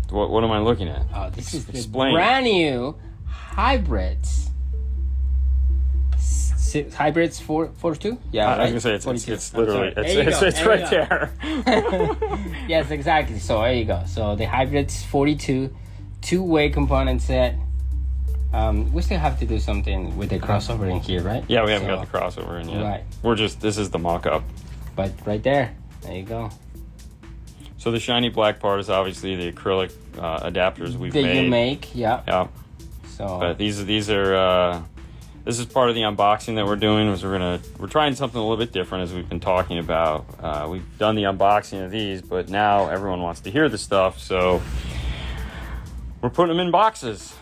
What am I looking at? Oh, this is the Explain. brand new hybrids. Hybrids 42? Yeah, I right? was gonna say it's literally There it's you right go. there. Yes, exactly. So there you go. So the hybrids 42, two-way component set. We still have to do something with the crossover in here, right? Yeah, we haven't got the crossover in yet. Right. This is the mock-up. But right there you go. So the shiny black part is obviously the acrylic adapters we've That made. you make, yeah. Yeah. So. But these are this is part of the unboxing that we're doing. We're trying something a little bit different as we've been talking about. We've done the unboxing of these, but now everyone wants to hear the stuff, so we're putting them in boxes.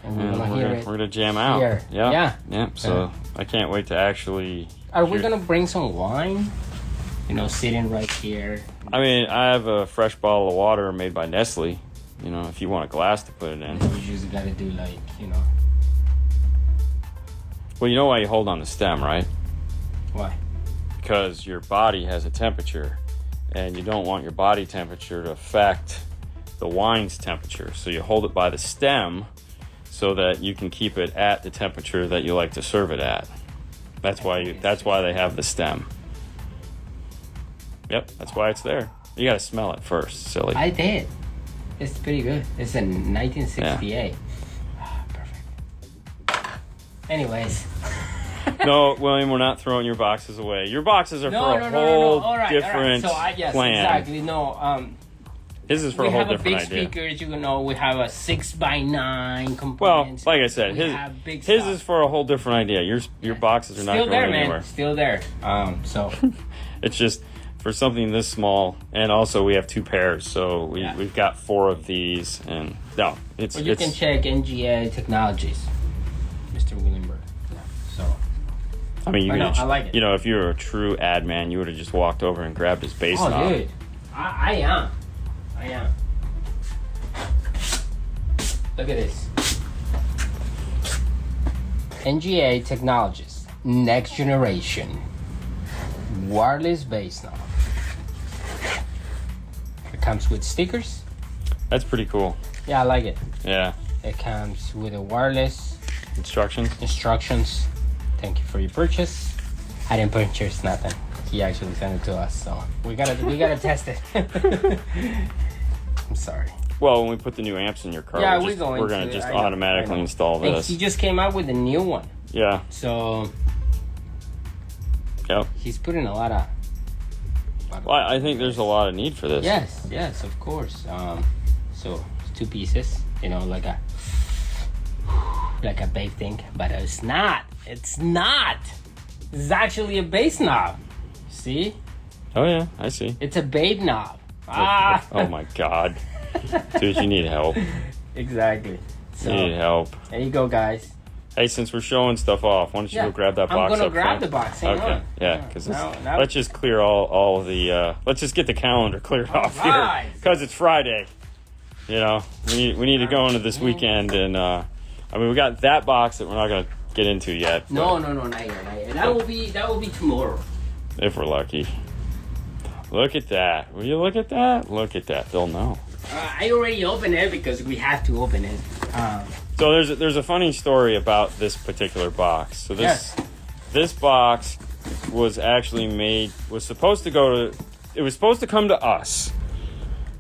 And we're gonna jam out. Here. Yeah. So I can't wait to actually. Are we gonna bring some wine? Sitting right here. I mean, I have a fresh bottle of water made by Nestle. If you want a glass to put it in. We usually gotta do Well, you know why you hold on the stem, right? Why? Because your body has a temperature, and you don't want your body temperature to affect the wine's temperature. So you hold it by the stem so that you can keep it at the temperature that you like to serve it at. That's why they have the stem. Yep, that's why it's there. You gotta smell it first, silly. I did. It's pretty good. It's in 1968. Yeah. Perfect. Anyways. No, William, we're not throwing your boxes away. Your boxes are for a whole different yes, plan. Exactly. No, his is for a whole different idea. We have a big speakers. We have a 6x9 component. Well, like I said, his is for a whole different idea. Your boxes are not going anywhere. Still there. So it's just for something this small, and also we have 2 pairs, so we've got 4 of these, and no, it's. Well, you can check NGA Technologies, Mr. Williamberg. Yeah. So. I mean, I like it. If you were a true ad man, you would have just walked over and grabbed his bass knob. Oh, dude, I am. Look at this. NGA Technologies, next generation wireless bass knob. It comes with stickers. That's pretty cool. Yeah, I like it. Yeah. It comes with a wireless instructions. Thank you for your purchase. I didn't purchase nothing. He actually sent it to us, so we gotta test it. I'm sorry. Well, when we put the new amps in your car, we're gonna just automatically install this. He just came out with a new one. Yeah. So. Yep. He's putting a lot of. Well, I think there's a lot of need for this. Yes, of course. So it's 2 pieces, like a babe thing, but it's not. It's not. This is actually a bass knob. See? Oh yeah, I see. It's a babe knob. Oh my God, dude, you need help. Exactly. So, you need help. There you go, guys. Hey, since we're showing stuff off, why don't you go grab that box? I'm gonna grab the box. Hang on. Yeah, because let's just clear all of the. Let's just get the calendar cleared off here, because it's Friday. We need to go into this weekend, and we got that box that we're not gonna get into yet. No, not yet. That will be tomorrow. If we're lucky. Look at that. Will you look at that? Look at that. They'll know. I already opened it because we have to open it. So there's a funny story about this particular box. So this box was actually was supposed to come to us.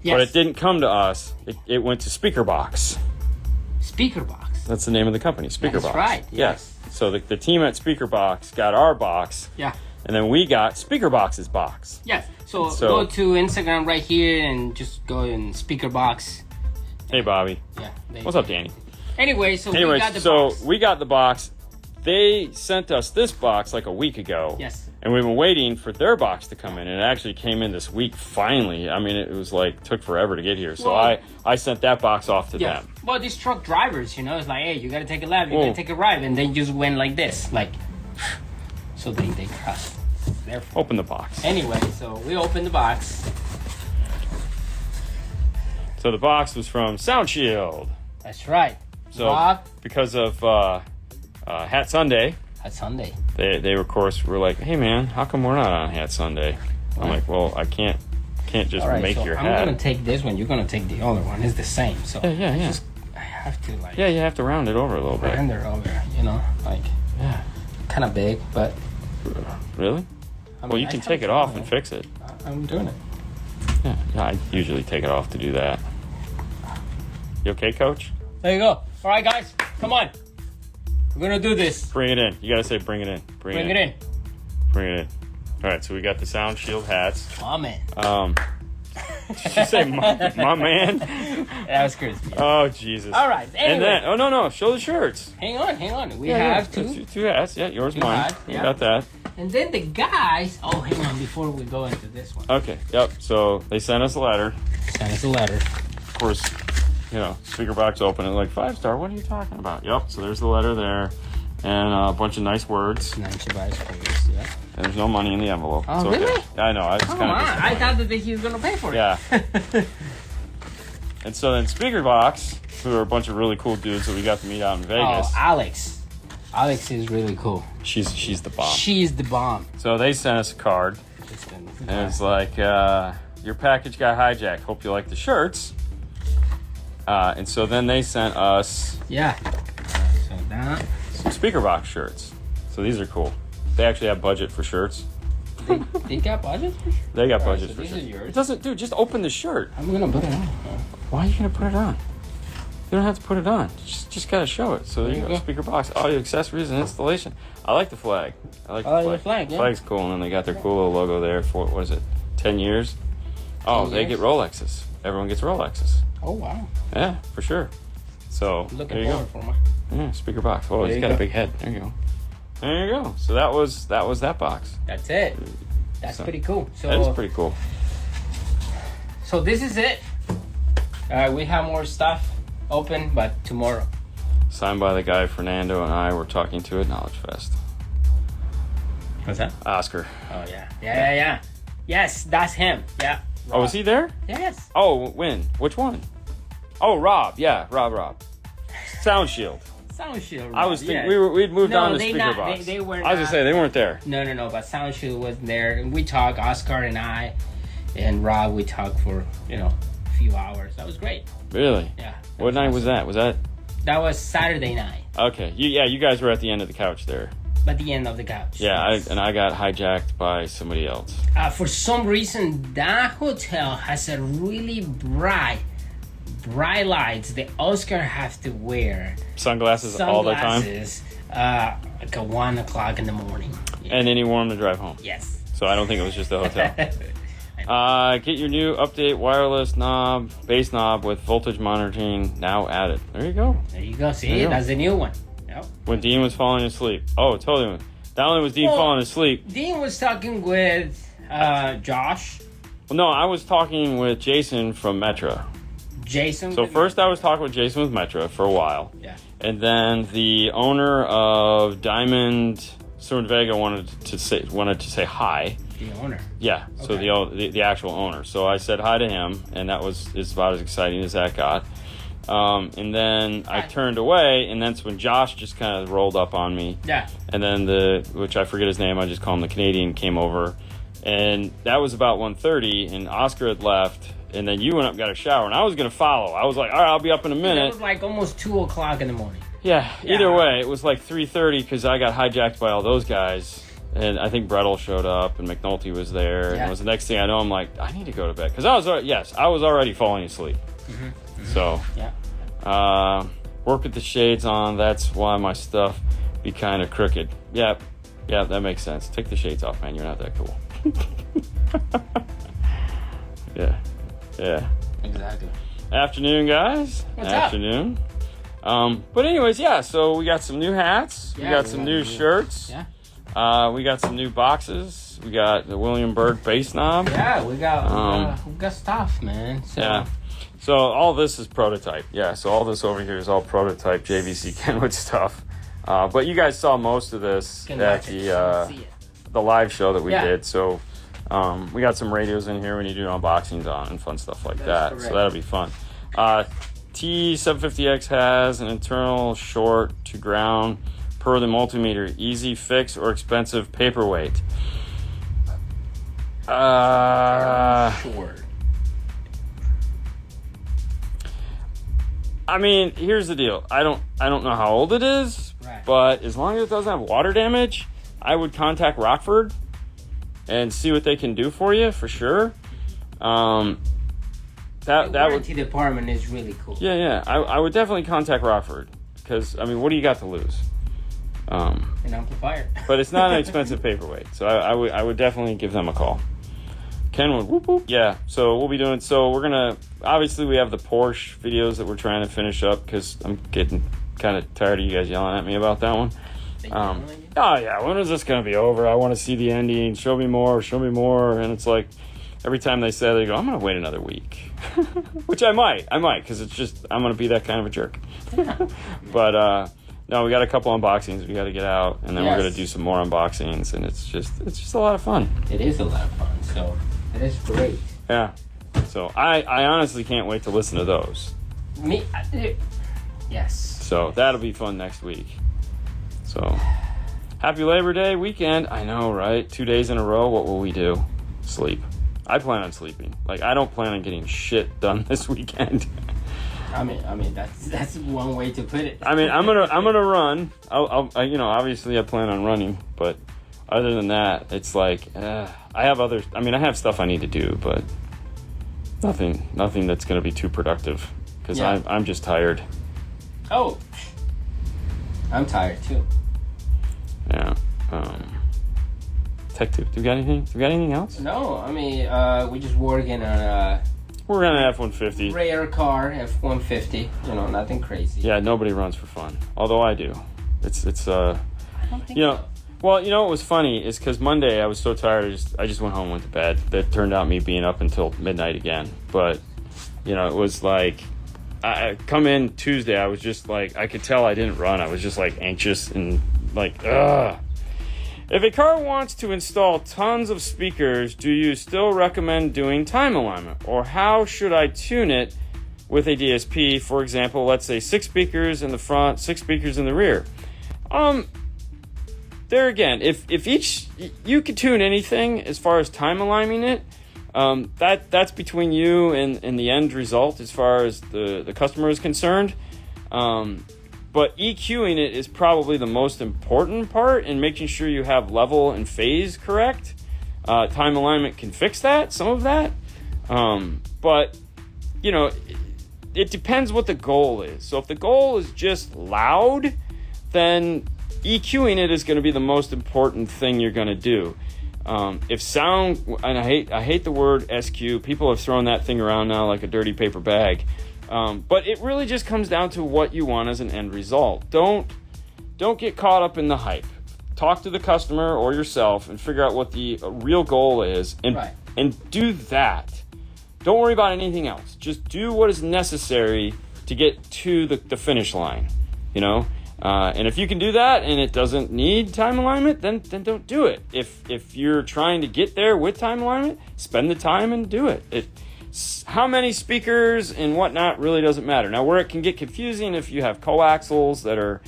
Yes. But it didn't come to us. It went to Speakerbox. Speakerbox. That's the name of the company, Speakerbox. That's right. Yes. So the team at Speakerbox got our box. Yeah. And then we got Speakerbox's box. Yes. So go to Instagram right here and just go in Speakerbox. Hey, Bobby. Yeah. What's up, Danny? We got the box. We got the box. They sent us this box like a week ago. Yes. And we've been waiting for their box to come in. And it actually came in this week, finally. I mean, it was took forever to get here. So I sent that box off to them. Well, these truck drivers, it's like, hey, you got to take a left, you got to take a right. And they just went like this. So they crossed. Open the box. Anyway, so we opened the box. So the box was from Sound Shield. That's right. So Rob, because of Hat Sunday. They of course were like, hey man, how come we're not on Hat Sunday? I'm like, well, I can't just make your hat. I'm gonna take this one. You're gonna take the other one. It's the same. So yeah. I have to you have to round it over a little bit. Round it over, kind of big, but. Really? Well, you can take it off and fix it. I'm doing it. Yeah, I usually take it off to do that. You okay, Coach? There you go. All right, guys, come on. We're gonna do this. Bring it in. You gotta say, bring it in. Bring it in. Bring it in. All right, so we got the Sound Shield hats. My man. Did you say my man? That was crispy. Oh, Jesus. All right. Anyway. And then, no, show the shirts. Hang on. We have two hats. Yeah, yours, mine. We got that. And then the guys. Oh, hang on. Before we go into this one. Okay. Yep. So they sent us a letter. Of course, Speakerbox open and 5-star. What are you talking about? Yep. So there's the letter there, and a bunch of nice words. Yeah. And there's no money in the envelope. Oh, it's okay. really? Yeah, I know. I was Come on. I thought that he was gonna pay for it. Yeah. And so then Speakerbox, who are a bunch of really cool dudes that we got to meet out in Vegas. Oh, Alex is really cool. She's the bomb. She's the bomb. So they sent us a card. And it's like, your package got hijacked. Hope you like the shirts. And so then they sent us some Speakerbox shirts. So these are cool. They actually have budget for shirts. They got budget for shirts? They got budget for shirts. These are yours? It doesn't, dude, just open the shirt. I'm going to put it on. Why are you going to put it on? You don't have to put it on. Just got to show it. So there you go. Speakerbox, audio accessories and installation. I like the flag. The flag, yeah. Flag's cool, and then they got their cool little logo there for, 10 years? Oh, 10 years? They get Rolexes. Everyone gets Rolexes. Oh, wow. Yeah, for sure. So, looking forward for me. Yeah, Speakerbox. Oh, he's got a big head. There you go. There you go. So that was that box. That's it. That's pretty cool. So that is pretty cool. So this is it. We have more stuff open, but tomorrow. Signed by the guy Fernando and I were talking to at Knowledge Fest. What's that? Oscar. Oh yeah. Yes, that's him. Yeah. Rob. Oh, was he there? Yes. Oh, when? Which one? Oh, Rob. Yeah, Rob. Sound Shield. Rob. I was thinking we'd moved on to Speakerbox. They were. I was gonna say they weren't there. No. But Sound Shield wasn't there, and we talked. Oscar and I, and Rob. We talked for a few hours. That was great. Really? Yeah. What night was that? Was that That was Saturday night. Okay. You guys were at the end of the couch there. At the end of the couch. Yeah, yes. I got hijacked by somebody else. For some reason, that hotel has a really bright lights. The Oscar have to wear Sunglasses all the time. Like at 1 o'clock in the morning. Yeah. And then he wanted to drive home. Yes. So I don't think it was just the hotel. Get your new update wireless knob, bass knob with voltage monitoring now added. There you go. There you go. See, that's the new one. Yep. When Dean was falling asleep. Oh, totally. Not only was Dean falling asleep. Dean was talking with Josh. Well, no, I was talking with Jason from Metra. Jason. So first I was talking with Jason with Metra for a while. Yeah. And then the owner of Diamond Surin Vega wanted to say hi. The owner. Yeah. So the actual owner. So I said hi to him, and that was about as exciting as that got. And then I turned away, and that's when Josh just kind of rolled up on me. Yeah. And then which I forget his name, I just call him the Canadian, came over. And that was about 1:30, and Oscar had left, and then you went up and got a shower, and I was going to follow. I was like, all right, I'll be up in a minute. It was like almost 2 o'clock in the morning. Yeah, either way, it was like 3:30 because I got hijacked by all those guys. And I think Brettel showed up, and McNulty was there. Yeah. And it was the next thing I know, I'm like, I need to go to bed. Because I was already falling asleep. Mm-hmm. Mm-hmm. So, work with the shades on. That's why my stuff be kind of crooked. Yeah, that makes sense. Take the shades off, man. You're not that cool. Yeah. Exactly. Afternoon, guys. What's Afternoon. But anyways, so we got some new hats. Yeah, we got some new shirts. Yeah. We got some new boxes. We got the William Berg bass knob. Yeah, we got stuff, man. So all this is prototype. Yeah, so all this over here is all prototype JVC Kenwood stuff. But you guys saw most of this at the live show that we did. So we got some radios in here when you do unboxings on and fun stuff like that. Correct. So that'll be fun. T750X has an internal short to ground per the multimeter. Easy fix or expensive paperweight? Short. I mean, here's the deal. I don't know how old it is, but as long as it doesn't have water damage, I would contact Rockford and see what they can do for you for sure. The warranty department is really cool. Yeah. I would definitely contact Rockford because I mean, what do you got to lose? An amplifier. But it's not an expensive paperweight, so I would definitely give them a call. Kenwood, whoop whoop. Yeah, so we'll be doing. So we're gonna obviously we have the Porsche videos that we're trying to finish up because I'm getting kind of tired of you guys yelling at me about that one. Oh yeah, when is this gonna be over? I want to see the ending. Show me more. And it's like every time they say, they go, I'm gonna wait another week, which I might because it's just I'm gonna be that kind of a jerk. But no, we got a couple unboxings we got to get out, and then we're gonna do some more unboxings, and it's just a lot of fun. It is a lot of fun. So it is great. Yeah. So I honestly can't wait to listen to those. Yes. So that'll be fun next week. So happy Labor Day weekend. I know, right? 2 days in a row. What will we do? Sleep. I plan on sleeping. Like I don't plan on getting shit done this weekend. I mean that's one way to put it. I mean I'm gonna run. I'll obviously I plan on running, but other than that, it's like I have stuff I need to do, but nothing that's gonna be too productive because I'm just tired. Oh, I'm tired too. Yeah. Tech tube. Do we got anything else? No, I mean we're just working on we're gonna F-150. Rare car F-150. Nothing crazy. Yeah, nobody runs for fun. Although I do. It's I don't think so. Well, what was funny is because Monday I was so tired, I just went home and went to bed. That turned out me being up until midnight again. But, it was like, I come in Tuesday, I was just like, I could tell I didn't run. I was just like anxious and like, ugh. If a car wants to install tons of speakers, do you still recommend doing time alignment? Or how should I tune it with a DSP? For example, let's say 6 speakers in the front, 6 speakers in the rear. There again, if each you could tune anything as far as time aligning it, that's between you and the end result as far as the customer is concerned. But EQing it is probably the most important part in making sure you have level and phase correct. Time alignment can fix that, some of that. But, you know, it depends what the goal is. So if the goal is just loud, then EQing it is going to be the most important thing you're going to do. If sound, and I hate the word SQ, people have thrown that thing around now like a dirty paper bag. But it really just comes down to what you want as an end result. Don't get caught up in the hype. Talk to the customer or yourself and figure out what the real goal is, and do that. Don't worry about anything else. Just do what is necessary to get to the finish line, you know? And if you can do that and it doesn't need time alignment, then don't do it. If you're trying to get there with time alignment, spend the time and do it. How many speakers and whatnot really doesn't matter. Now, where it can get confusing if you have coaxials that are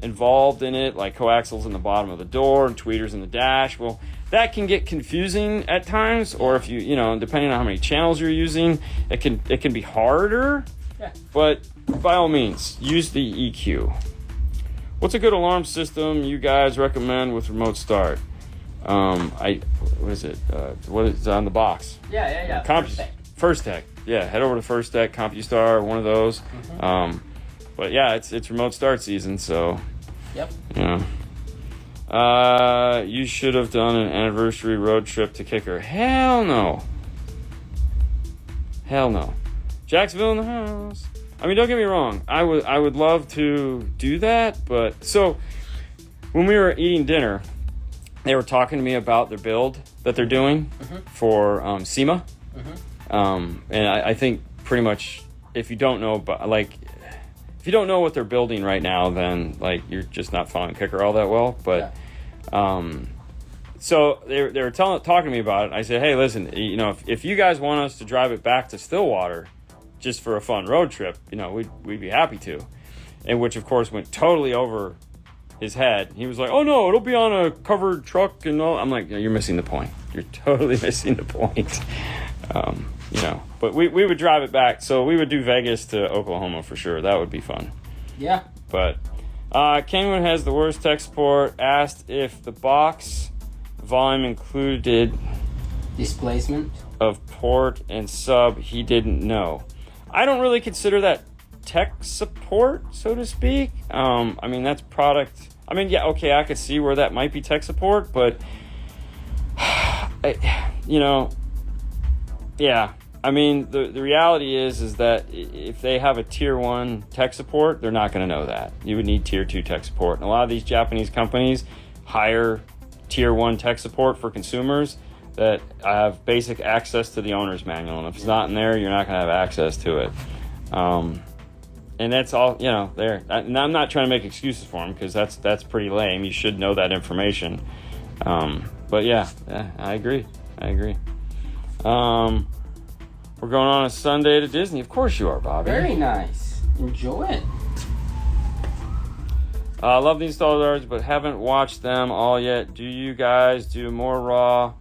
involved in it, like coaxials in the bottom of the door and tweeters in the dash, well, that can get confusing at times. Or if you know, depending on how many channels you're using, it can be harder. Yeah. But by all means, use the EQ. What's a good alarm system you guys recommend with remote start? What is it? What is on the box? Yeah. First Tech. Yeah, head over to First Tech, CompuStar, one of those. Mm-hmm. But yeah, it's remote start season, so. Yep. You know. You should have done an anniversary road trip to Kicker. Hell no. Jacksonville in the house. I mean, don't get me wrong. I would love to do that, but so when we were eating dinner, they were talking to me about their build that they're doing for SEMA. And I think pretty much if you don't know what they're building right now, then like you're just not following Kicker all that well. But so they were talking to me about it. I said, hey, listen, you know, if you guys want us to drive it back to Stillwater just for a fun road trip, you know, we'd be happy to. And which of course went totally over his head. He was like, oh no, it'll be on a covered truck and all. I'm like, no, you're missing the point. You're totally missing the point. You know, but we would drive it back. So we would do Vegas to Oklahoma for sure. That would be fun. Yeah. But Kenwood has the worst tech support. Asked if the box volume included displacement of port and sub. He didn't know. I don't really consider that tech support, so to speak. I mean, that's product. I mean, yeah, okay, I could see where that might be tech support, but you know, yeah. I mean, the reality is that if they have a tier 1 tech support, they're not going to know that. You would need tier 2 tech support. And a lot of these Japanese companies hire tier 1 tech support for consumers that have basic access to the owner's manual. And if it's not in there, you're not going to have access to it. And that's all, you know, there. And I'm not trying to make excuses for them because that's pretty lame. You should know that information. But yeah, I agree. We're going on a Sunday to Disney. Of course you are, Bobby. Very nice. Enjoy it. I love the installers, but haven't watched them all yet. Do you guys do more raw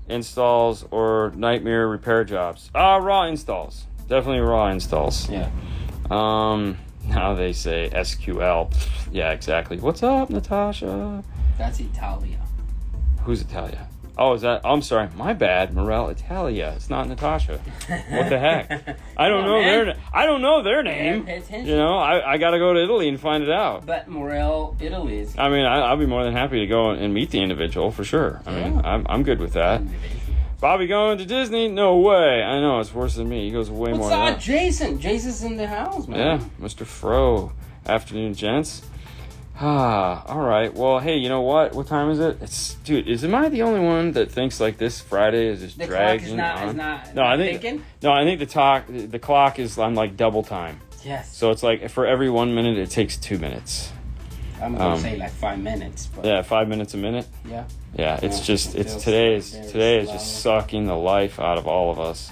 installs or nightmare repair jobs? Raw installs. Definitely raw installs. Yeah. Now they say SQL. Yeah, exactly. What's up, Natasha? That's Italia. Who's Italia? Oh, is that? I'm sorry. My bad. Morel, Italia. It's not Natasha. What the heck? I don't know their name. Pay attention. You know, I got to go to Italy and find it out. But Morel, Italy is. I mean, I'll be more than happy to go and meet the individual for sure. I mean, I'm good with that. Bobby going to Disney? No way. I know it's worse than me. He goes way more than that. Jason? Jason's in the house, man. Yeah, Mr. Fro. Afternoon, gents. All right. Well, hey, you know what? What time is it? Am I the only one that thinks like this Friday is just dragging on? I think the clock is on like double time. Yes. So it's like for every 1 minute, it takes 2 minutes. I'm gonna say like 5 minutes. But yeah, 5 minutes a minute. Yeah. Yeah, today is just sucking the life out of all of us.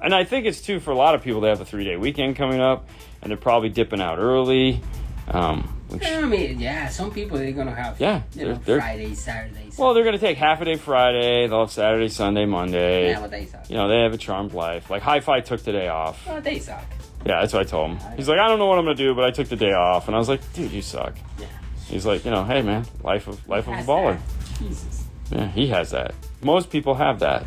And I think it's too for a lot of people. They have a 3-day weekend coming up, and they're probably dipping out early. Some people they're gonna have Friday, Saturday. Well, they're gonna take half a day Friday. They'll have Saturday, Sunday, Monday. Yeah, but they suck. You know, they have a charmed life. Like Hi-Fi took today off. Well, they suck. Yeah, that's what I told him. He's like, I don't know what I'm going to do, but I took the day off. And I was like, dude, you suck. Yeah. He's like, hey, man, life of a baller. Jesus. Yeah, he has that. Most people have that.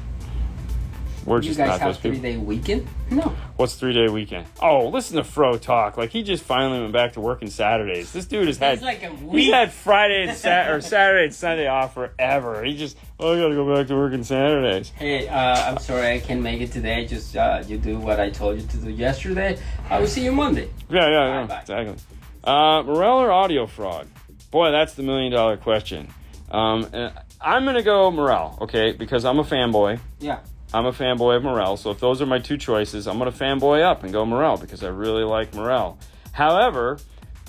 We're just not those people. You guys have 3-day weekend? No. What's 3-day weekend? Oh, listen to Fro talk. Like, he just finally went back to working Saturdays. This dude has had... Like a week. He's had Friday and Saturday and Sunday off forever. He just, I gotta go back to working Saturdays. Hey, I'm sorry I can't make it today. Just you do what I told you to do yesterday. I will see you Monday. Yeah, Bye. exactly. Morel or Audio Frog? Boy, that's the $1 million question. And I'm gonna go Morel, okay? Because I'm a fanboy. Yeah. I'm a fanboy of Morel, so if those are my two choices, I'm going to fanboy up and go Morel because I really like Morel. However,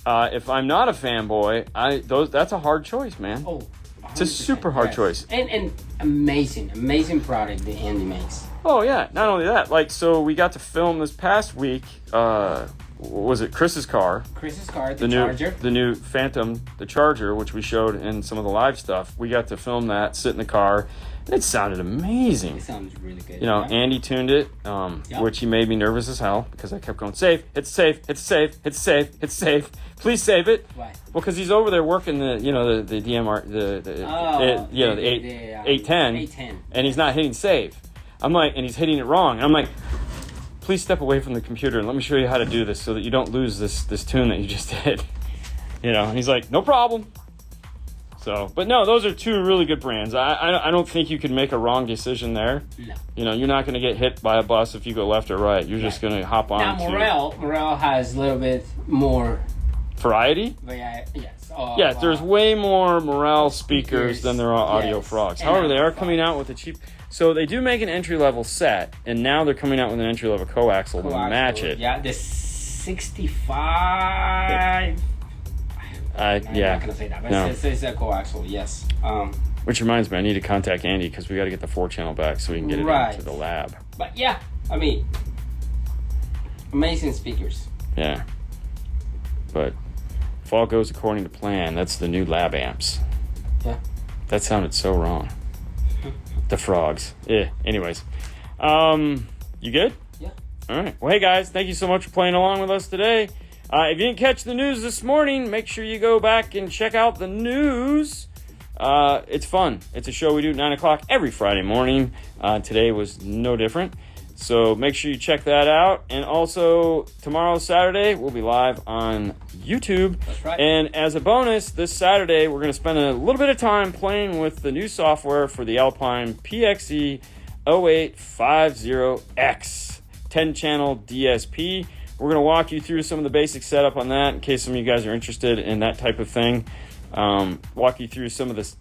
if I'm not a fanboy, that's a hard choice, man. Oh, it's a super hard choice. And amazing product that Andy makes. Oh, yeah. Not only that, like, so we got to film this past week, was it Chris's car? Chris's car, the Charger. The new Phantom, the Charger, which we showed in some of the live stuff. We got to film that, sit in the car. It sounded amazing. It sounds really good. You know, yeah. Andy tuned it, which he made me nervous as hell because I kept going, safe, it's safe, it's safe, it's safe, it's safe. Please save it. Why? Well, because he's over there working the DMR, the 810, and he's not hitting save. I'm like, and he's hitting it wrong. And I'm like, please step away from the computer and let me show you how to do this so that you don't lose this tune that you just did. You know, and he's like, no problem. So, but no, those are two really good brands. I don't think you could make a wrong decision there. No. You know, you're not going to get hit by a bus if you go left or right. You're just going to hop on. Now, Morel has a little bit more variety. Yes. Yeah, there's way more Morel speakers than there are Audio Frogs. However, they are coming out with a cheap. So they do make an entry-level set, and now they're coming out with an entry-level coaxial to match it. Yeah, the 65. I'm not gonna say that, but it's a coaxial, yes. Which reminds me, I need to contact Andy because we got to get the 4-channel back so we can get it into the lab. But yeah, I mean, amazing speakers. Yeah, but if all goes according to plan, that's the new lab amps. Yeah, that sounded so wrong. The frogs. Anyways, you good? Yeah. All right. Well, hey guys, thank you so much for playing along with us today. If you didn't catch the news this morning, make sure you go back and check out the news. It's fun. It's a show we do at 9 o'clock every Friday morning. Today was no different. So make sure you check that out. And also, tomorrow, Saturday, we'll be live on YouTube. That's right. And as a bonus, this Saturday, we're going to spend a little bit of time playing with the new software for the Alpine PXE 0850X 10-channel DSP. We're going to walk you through some of the basic setup on that in case some of you guys are interested in that type of thing. Walk you through some of this,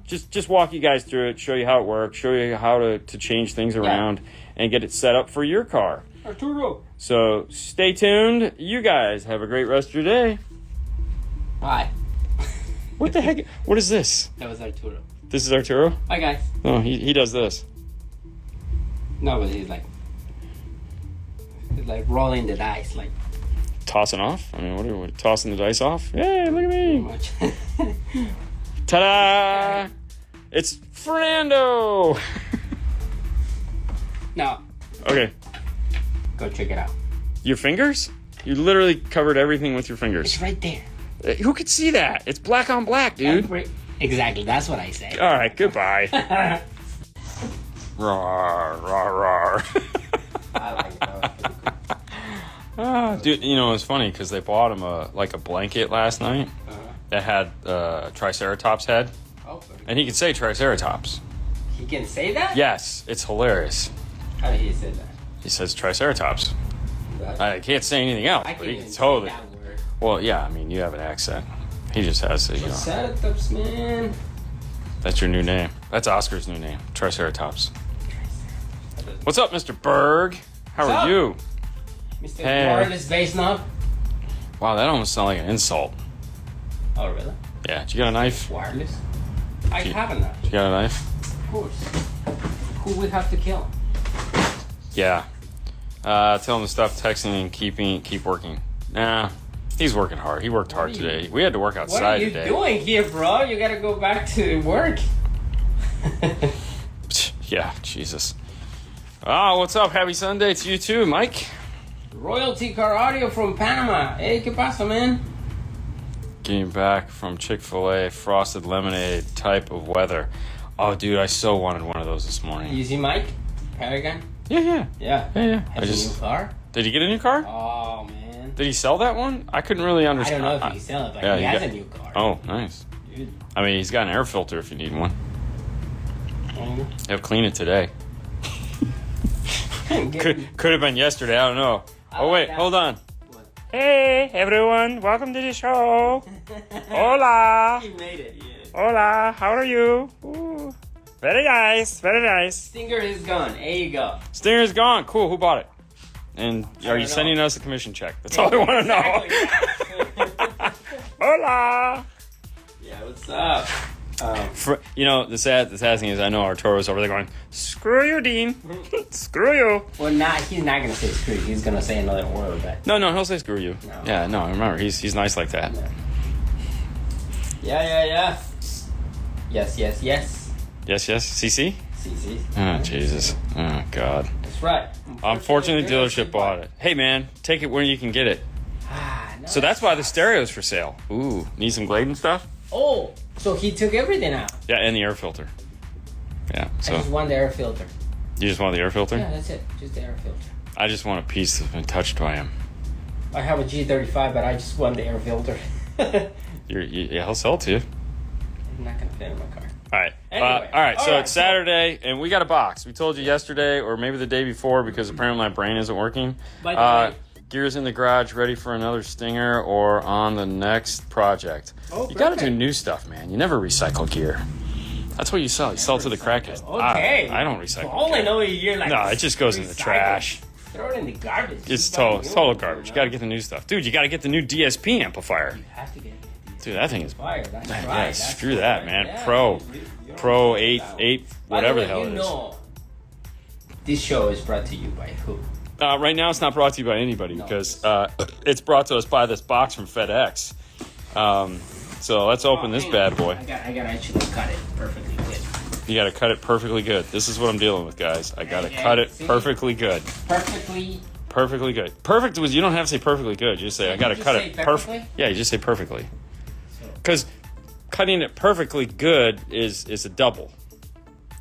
just walk you guys through it, show you how it works, show you how to change things around and get it set up for your car. Arturo. So stay tuned. You guys have a great rest of your day. Bye. What the heck? What is this? That was Arturo. This is Arturo? Bye, guys. Oh, he does this. No, but he's like rolling the dice, like tossing off. I mean, what are we tossing the dice off? Hey, look at me! Much. Ta-da! It's Fernando. No. Okay. Go check it out. Your fingers? You literally covered everything with your fingers. It's right there. Who could see that? It's black on black, dude. Exactly. That's what I say. All right. Goodbye. Rawr, rawr, rawr. I like it. Dude, it was funny because they bought him a blanket last night that had Triceratops head. Oh, and he can say Triceratops. He can say that? Yes, it's hilarious. How did he say that? He says Triceratops. I can't say anything else, I but can't he even can say totally. that word. Well, yeah, I mean, you have an accent. He just has to, Triceratops, man. That's your new name. That's Oscar's new name, Triceratops. What's up, Mr. Berg? How What's are up? you? Mr. Hey. Wireless Bass Knob. Wow, that almost sounded like an insult. Oh, really? Yeah, did you got a knife? Wireless? I have a knife. You got a knife? Of course. Who we have to kill? Yeah. Tell him to stop texting and keep working. Nah, he's working hard. He worked hard today. We had to work outside today. What are you doing here, bro? You gotta go back to work. Yeah, Jesus. Oh, what's up? Happy Sunday to you too, Mike. Royalty Car Audio from Panama. Hey, ¿qué pasa, man? Getting back from Chick-fil-A, frosted lemonade type of weather. Oh, dude, I so wanted one of those this morning. You see Mike? Paragon? Yeah. Yeah. Has a new car? Did he get a new car? Oh, man. Did he sell that one? I couldn't really understand. I don't know if he can sell it, but he has a new car. Oh, nice. Dude. I mean, he's got an air filter if you need one. He'll clean it today. Could have been yesterday. I don't know. Oh, wait. Hold on. What? Hey, everyone. Welcome to the show. Hola. He made it, yeah. Hola. How are you? Ooh. Very nice. Very nice. Stinger is gone. There you go. Stinger's gone. Cool. Who bought it? And are you sending us a commission check? That's all I want to know. Hola. Yeah, what's up? The sad thing is I know Arturo's over there going, screw you, Dean. Screw you. Well, he's not going to say screw you. He's going to say another word. But... No, he'll say screw you. No. Yeah, no, remember, he's nice like that. Yeah. Yes. Yes, CC? CC. Oh, Jesus. Oh, God. That's right. Unfortunately, dealership bought it. Hey, man, take it where you can get it. So that's why the stereo's for sale. Ooh, need some Glade and stuff? Oh, so he took everything out. Yeah, and the air filter. Yeah, so. I just want the air filter. You just want the air filter? Yeah, that's it. Just the air filter. I just want a piece that's been touched by him. I have a G35, but I just want the air filter. Yeah, he'll sell it to you. I'm not going to fit in my car. All right. Anyway. All right, so it's Saturday, and we got a box. We told you yesterday, or maybe the day before, because apparently my brain isn't working. By the way, gears in the garage, ready for another Stinger, or on the next project. Oh, you got to do new stuff, man. You never recycle gear. That's what you sell. You sell it to the crackheads. Okay. I don't recycle. All I know is you're like... No, it just goes in the trash. Throw it in the garbage. It's total garbage. You got to get the new stuff. Dude, you got to get the new DSP amplifier. You have to get it. Dude, that thing is... Fire. That's right. Yeah, That's screw that, man. Yeah. Pro 8, whatever the hell it is. This show is brought to you by who? Right now, it's not brought to you by anybody because it's brought to us by this box from FedEx. So let's open this bad boy. I got to actually cut it perfectly good. You got to cut it perfectly good. This is what I'm dealing with, guys. I got to cut it perfectly good. Perfectly good. Perfect was, you don't have to say perfectly good. You just say, I got to cut it perfectly. Yeah, you just say perfectly. Because cutting it perfectly good is a double.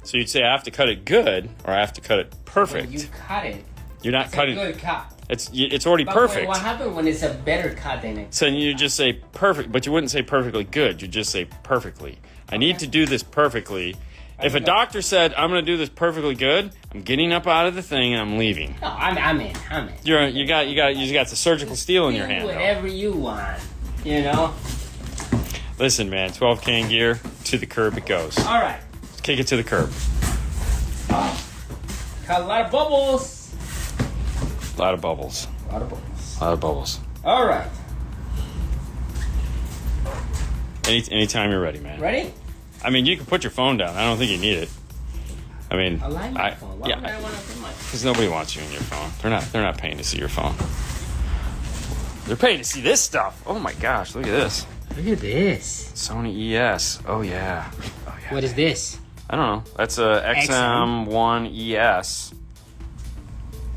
So you'd say, I have to cut it good, or I have to cut it perfect. When you cut it, you're not cutting. A good cut. It's already perfect. What happens when it's a better cut than it? So you just say perfect, but you wouldn't say perfectly good. You just say perfectly. I need to do this perfectly. If a doctor said, I'm going to do this perfectly good, I'm getting up out of the thing and I'm leaving. No, I'm in. You got the surgical steel in your hand. Whatever you want, you know. Listen, man, 12K in gear, to the curb it goes. All right. Kick it to the curb. Got a lot of bubbles. A lot of bubbles. All right. Anytime you're ready, man. Ready? I mean, you can put your phone down. I don't think you need it. I mean, I like my phone. Why would I want to put my phone? Because nobody wants you in your phone. They're not paying to see your phone. They're paying to see this stuff. Oh my gosh, look at this. Look at this. Sony ES. Oh yeah. What is this? I don't know. That's a XM1 ES.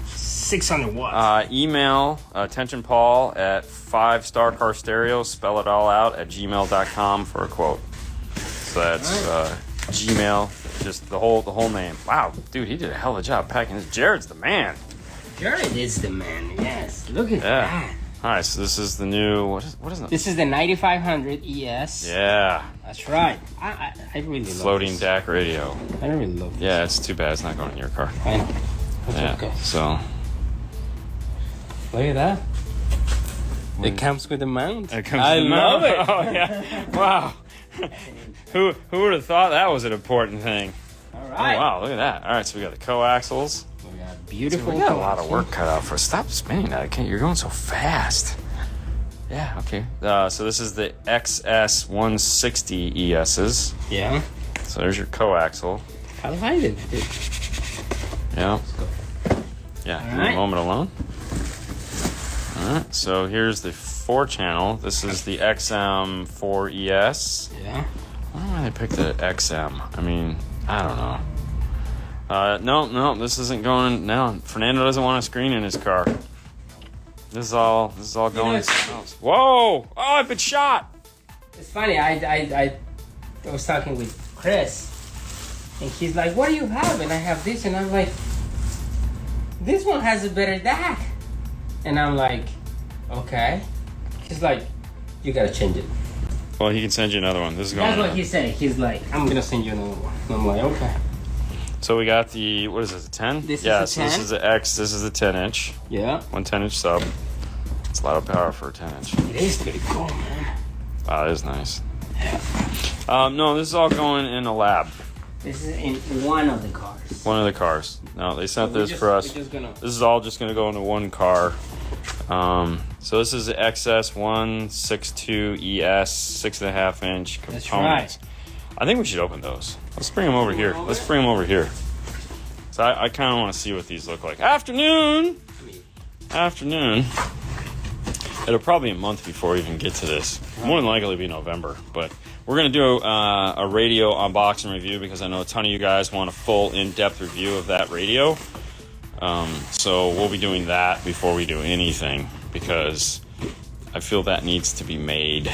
600 watts. Email attention Paul at 5-Star Car Stereo. Spell it all out at gmail.com for a quote. So that's Gmail. Just the whole name. Wow, dude, he did a hell of a job packing this. Jared's the man. Jared is the man. Yes. Look at that. All right, so this is the new. What is it? This is the 9500 ES. Yeah. That's right. I really love floating DAC radio. I really love this. Yeah, it's too bad it's not going in your car. I know. That's okay. So. Look at that. It comes with a mount. I love it. Oh yeah. Wow. Who would have thought that was an important thing? All right. Oh, wow, look at that. All right, so we got the coaxials. We got beautiful. We got a lot of work cut out for us. Stop spinning that. You're going so fast. Yeah, okay. So this is the XS160 ESs. Yeah. So there's your coaxial. I like it. Yeah. Yeah, All right. a moment alone. All right, so here's the 4-channel. This is the XM4ES. Yeah. I don't know why they picked the XM. I mean, I don't know. No, this isn't going. No, Fernando doesn't want a screen in his car. This is all going in something else. Whoa! Oh, I've been shot! It's funny, I was talking with Chris, and he's like, what do you have? And I have this, and I'm like, this one has a better DAC. And I'm like, okay. He's like, you gotta change it. Well, he can send you another one. This is going That's what he said. He's like, I'm gonna send you another one. And I'm like, okay. So we got the, what is this, a 10? This is yeah, a so 10. this is the X, this is the 10-inch. Yeah. One 10-inch sub. It's a lot of power for a 10-inch. It is pretty cool, man. Wow, that is nice. No, this is all going in a lab. This is in one of the cars. One of the cars. No, they sent this for us. This is all just going to go into one car. So this is the XS162ES 6.5-inch components. That's right. I think we should open those. Let's bring them over here. Let's bring them over here. So I kind of want to see what these look like. Afternoon. It'll probably be a month before we even get to this. More than likely be November, but we're going to do a radio unboxing review because I know a ton of you guys want a full in-depth review of that radio. So we'll be doing that before we do anything because I feel that needs to be made.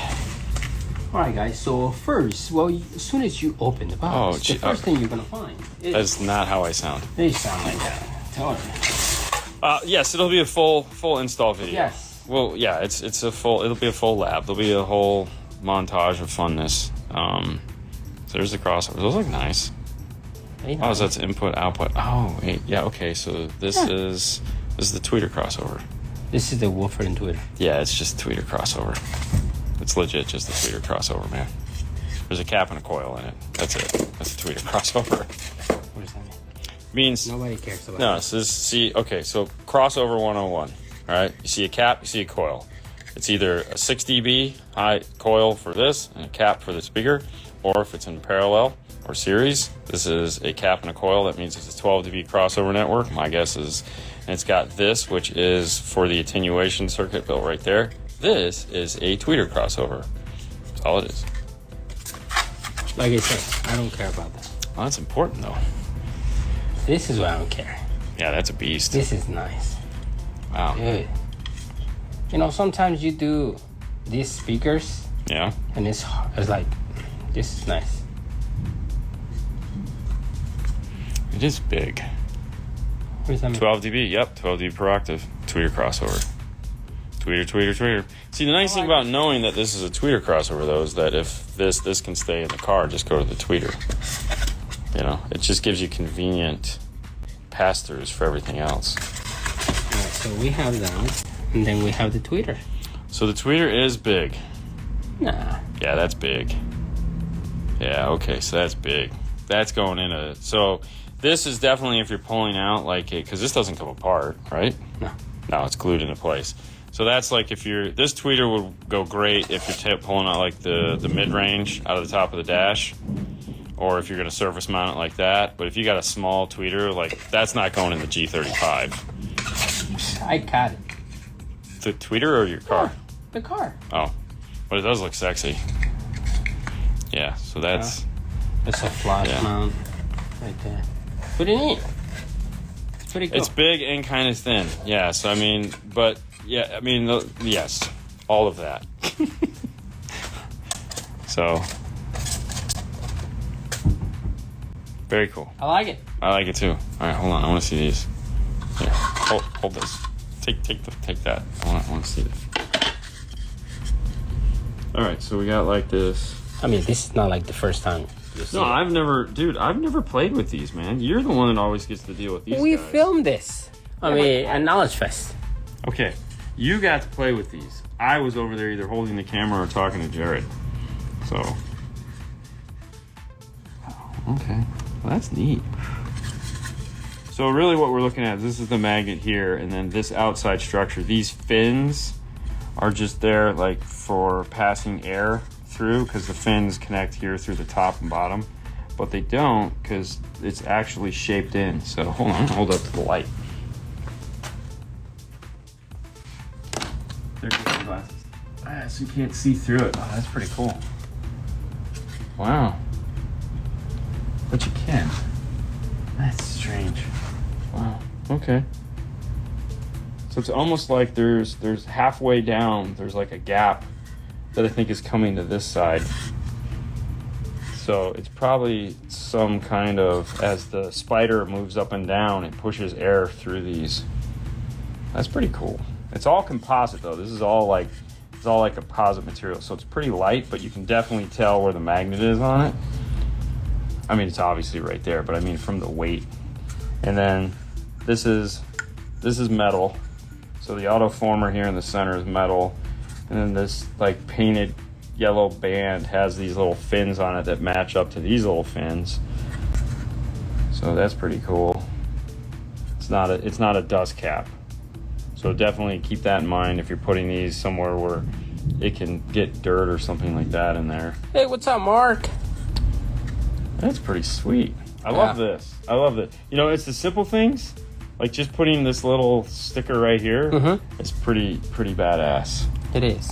All right, guys. So first, as soon as you open the box, the first thing you're gonna find is... That's not how I sound. They sound like that. Tell me. Yes, it'll be a full install video. Yes. Well, yeah, it'll be a full lab. There'll be a whole montage of funness. So there's the crossovers. Those look nice. Oh, so that's input, output. Oh, wait. Yeah, okay. So this is the tweeter crossover. This is the woofer and tweeter. Yeah, it's just a tweeter crossover. It's legit just a tweeter crossover, man. There's a cap and a coil in it. That's it. That's a tweeter crossover. What does that mean? Means nobody cares about no. So so crossover 101. All right, you see a cap, you see a coil. It's either a 6 dB high coil for this and a cap for the speaker, or if it's in parallel or series, this is a cap and a coil. That means it's a 12 dB crossover network. My guess is, and it's got this, which is for the attenuation circuit built right there. This is a tweeter crossover. That's all it is. Like I said, I don't care about that. Well, that's important though. This is what I don't care. Yeah, that's a beast. This is nice. Wow. Good. You know, sometimes you do these speakers. Yeah. And it's like, this is nice. It is big. What does that mean? 12 dB. Yep, 12 dB per octave. Tweeter crossover. Tweeter. See, the nice thing about knowing that this is a tweeter crossover, though, is that if this can stay in the car, just go to the tweeter. You know, it just gives you convenient pass-throughs for everything else. All right, so we have that, and then we have the tweeter. So the tweeter is big. Nah. Yeah, that's big. Yeah, okay, so that's big. That's going in a... So this is definitely if you're pulling out, like, because this doesn't come apart, right? No. No, it's glued into place. So that's like if you're... This tweeter would go great if you're pulling out, like, the mid-range out of the top of the dash. Or if you're going to surface mount it like that. But if you got a small tweeter, like, that's not going in the G35. I got it. The tweeter or your car? Yeah, the car. Oh. But it does look sexy. Yeah, so that's... It's a flash mount right there. Pretty neat. It's pretty cool. It's big and kind of thin. Yeah, so I mean, but yeah, I mean, yes, all of that. So, very cool. I like it. I like it too. All right, hold on. I want to see these. Here, hold this. Take that. I want to see this. All right, so we got like this. I mean, this is not like the first time. No, I've never played with these, man. You're the one that always gets to deal with these. We guys. filmed this. I mean, at Knowledge Fest. Okay, you got to play with these. I was over there either holding the camera or talking to Jared. So, okay, well, that's neat. So really what we're looking at is this is the magnet here, and then this outside structure. These fins are just there like for passing air through, because the fins connect here through the top and bottom, but they don't because it's actually shaped in. So hold on, hold up to the light. There goes the glasses. So you can't see through it. Oh, that's pretty cool. Wow. But you can. That's strange. Wow. Okay. So it's almost like there's halfway down, there's like a gap that I think is coming to this side. So it's probably some kind of, as the spider moves up and down, it pushes air through these. That's pretty cool. It's all composite though. This is all like, it's all like composite material. So it's pretty light, but you can definitely tell where the magnet is on it. I mean, it's obviously right there, but I mean from the weight. And then this is metal. So the autoformer here in the center is metal. And then this like painted yellow band has these little fins on it that match up to these little fins. So that's pretty cool. It's not a dust cap. So definitely keep that in mind if you're putting these somewhere where it can get dirt or something like that in there. Hey, what's up, Mark? That's pretty sweet. I love this. I love it. You know, it's the simple things. Like just putting this little sticker right here. Mm-hmm. It's pretty badass. It is.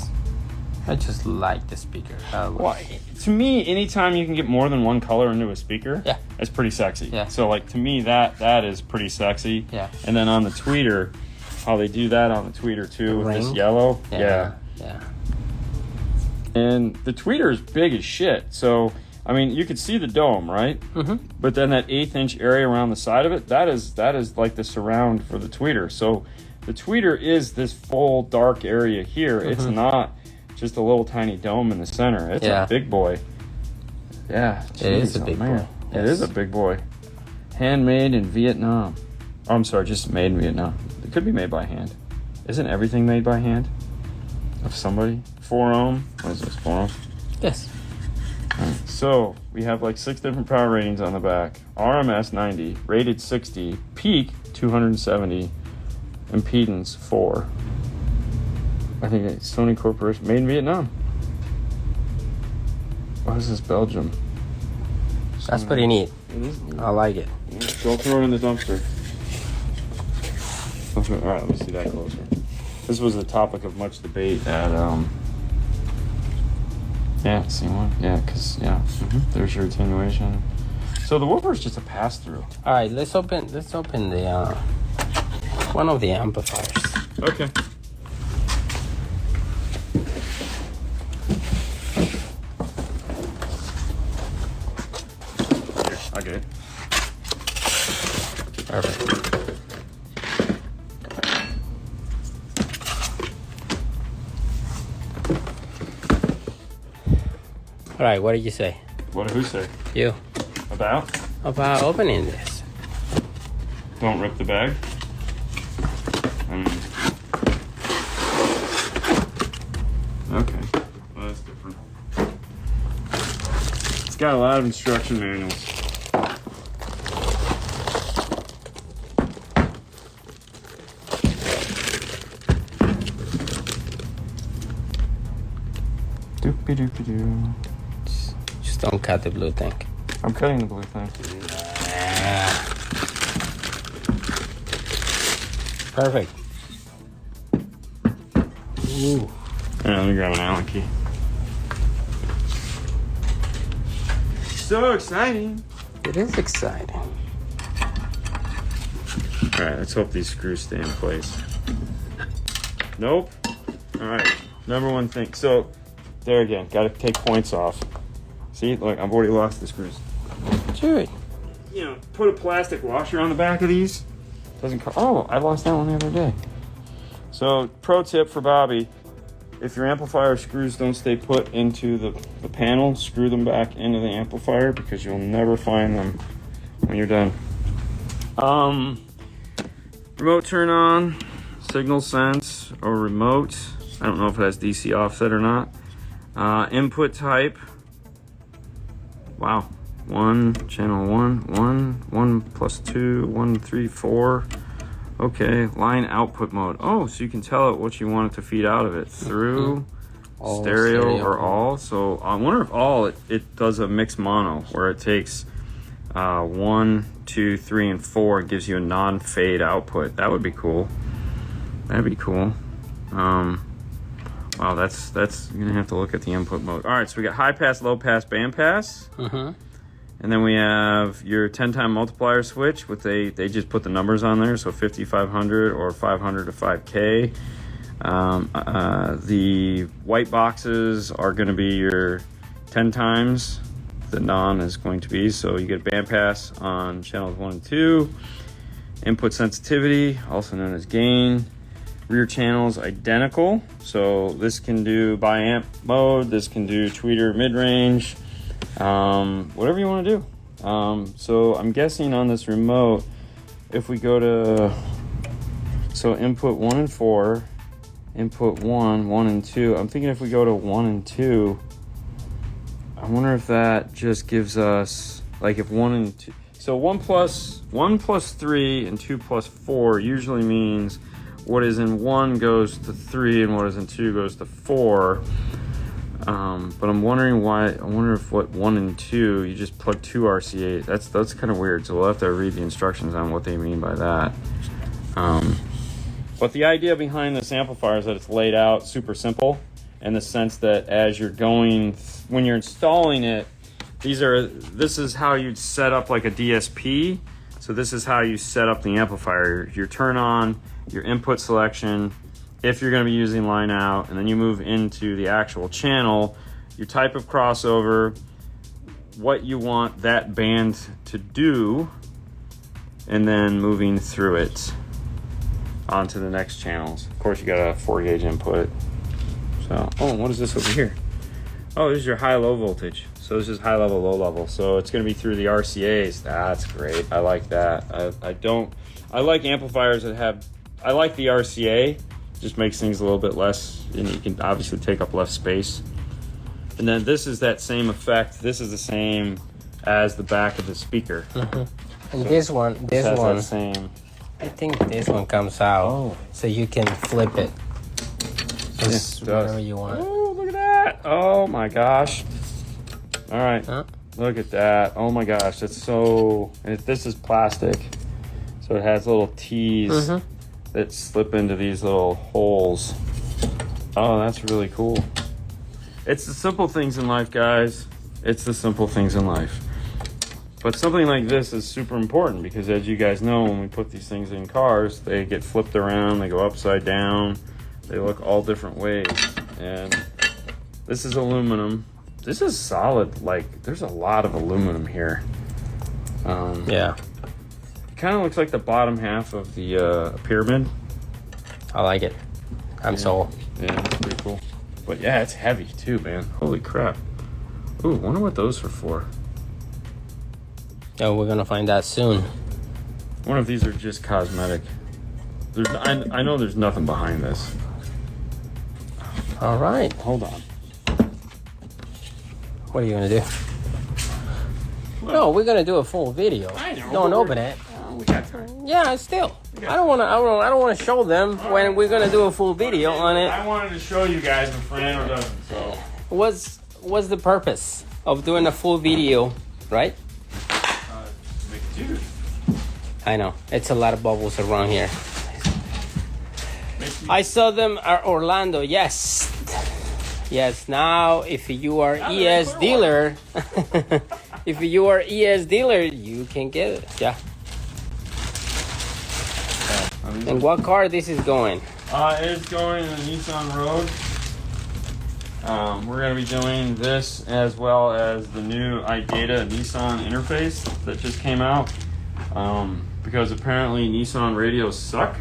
I just like the speaker. Well, to me, anytime you can get more than one color into a speaker, yeah, it's pretty sexy. Yeah. So like to me, that is pretty sexy. Yeah. And then on the tweeter, how they do that on the tweeter too with this yellow. Yeah. And the tweeter is big as shit. So I mean, you could see the dome, right? Mm-hmm. But then that 1/8 inch area around the side of it, that is like the surround for the tweeter. So the tweeter is this full dark area here. Mm-hmm. It's not just a little tiny dome in the center. It's a big boy. Yeah. Geez, it is a big boy. Yes. It is a big boy. Handmade in Vietnam. Oh, I'm sorry, just made in Vietnam. It could be made by hand. Isn't everything made by hand? Of somebody? 4-ohm? What is this, 4-ohm? Yes. Right. So we have like 6 different power ratings on the back. RMS 90, rated 60, peak 270, impedance 4. I think it's Sony Corporation, made in Vietnam. What is this, Belgium? That's pretty neat. It is neat. I like it. Yeah, go throw it in the dumpster. Okay, all right, let me see that closer. This was the topic of much debate at yeah, see one? Yeah, because, there's your attenuation. So the woofer is just a pass-through. All right, let's open the one of the amplifiers. Okay. Here, I'll get it. Perfect. All right, what did you say? What did who say? You. About Opening this. Don't rip the bag. Okay. Well, that's different. It's got a lot of instruction manuals. Doopy-doopy-doo. Just don't cut the blue thing. I'm cutting the blue thing. Perfect. Ooh. Yeah, let me grab an Allen key. So exciting. It is exciting. Alright, let's hope these screws stay in place. Nope. Alright, number one thing. So, there again, gotta take points off. See, look, I've already lost the screws. Sure. You know, put a plastic washer on the back of these. Doesn't cost. Oh, I lost that one the other day. So, pro tip for Bobby: if your amplifier screws don't stay put into the panel, screw them back into the amplifier because you'll never find them when you're done. Remote turn on, signal sense or remote. I don't know if it has DC offset or not. Input type. Wow. 1, channel 1 plus 2, 1, 3, 4. Okay, line output mode. Oh, so you can tell it what you want it to feed out of it. Through, stereo, or all. So I wonder if all, it does a mixed mono where it takes 1, 2, 3, and 4 and gives you a non-fade output. That would be cool. That'd be cool. Wow, that's you're gonna have to look at the input mode. All right, so we got high pass, low pass, band pass. Mm-hmm. And then we have your 10-time multiplier switch with they just put the numbers on there, so 5500 or 500 to 5K. The white boxes are going to be your 10 times. The non is going to be, so you get a bandpass on channels 1 and 2. Input sensitivity, also known as gain. Rear channels identical, so this can do bi-amp mode, this can do tweeter mid-range, whatever you want to do. So I'm guessing on this remote, if we go to, so input 1 and 4, input 1 and 2, I'm thinking if we go to 1 and 2, I wonder if that just gives us, like if 1 and 2, so 1 plus 3 and 2 plus 4 usually means what is in 1 goes to 3 and what is in 2 goes to 4. But I'm wondering why. I wonder if what 1 and 2 you just plug 2 RCA. That's kind of weird. So we'll have to read the instructions on what they mean by that. But the idea behind this amplifier is that it's laid out super simple in the sense that as you're going, when you're installing it, this is how you'd set up like a DSP. So this is how you set up the amplifier. Your turn on, your input selection, if you're going to be using line out, and then you move into the actual channel, your type of crossover, what you want that band to do, and then moving through it onto the next channels. Of course, you got a 4-gauge input. So, oh, what is this over here? Oh, this is your high-low voltage. So this is high level, low level. So it's going to be through the RCAs. That's great. I like that. I like amplifiers that have, I like the RCA. Just makes things a little bit less, and you can obviously take up less space. And then this is that same effect. This is the same as the back of the speaker. Mm-hmm. And so this one, same. I think this one comes out, so you can flip it. Just whatever you want. Oh, look at that! Oh my gosh! All right, Look at that! Oh my gosh, that's so. This is plastic, so it has little T's that slip into these little holes. Oh, that's really cool. It's the simple things in life, guys. It's the simple things in life. But something like this is super important because, as you guys know, when we put these things in cars, they get flipped around, they go upside down, they look all different ways. And this is aluminum. This is solid. Like, there's a lot of aluminum here. Yeah. It kind of looks like the bottom half of the pyramid. I like it. I'm sold. Yeah, it's pretty cool. But yeah, it's heavy too, man. Holy crap. Ooh, wonder what those are for. Oh, we're gonna find out soon. I wonder if these are just cosmetic. I know there's nothing behind this. All right. Hold on. What are you gonna do? No, we're gonna do a full video. I know. Don't open it. We got time. Yeah, still. I don't wanna show them when we're gonna do a full video on it. I wanted to show you guys if Fernando doesn't. So. What's the purpose of doing a full video, right? Dude. I know. It's a lot of bubbles around here. I saw them at Orlando. Yes. Yes. Now, if you are ES dealer, if you are ES dealer, you can get it. Yeah. And what car this is going? It's going to the Nissan Road. We're going to be doing this as well as the new iData Nissan interface that just came out. Because apparently Nissan radios suck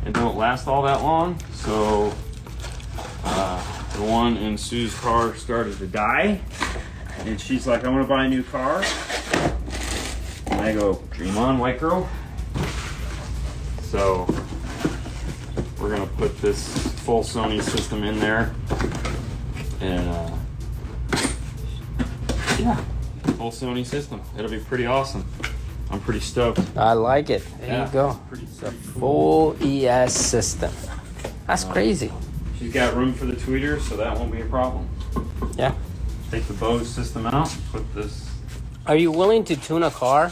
and don't last all that long. So the one in Sue's car started to die. And she's like, I want to buy a new car. And I go, dream on, white girl. So we're going to put this full Sony system in there. And yeah, full Sony system. It'll be pretty awesome. I'm pretty stoked. I like it. There you go. It's a full ES system. That's crazy. She's got room for the tweeters, so that won't be a problem. Yeah. Take the Bose system out, put this. Are you willing to tune a car?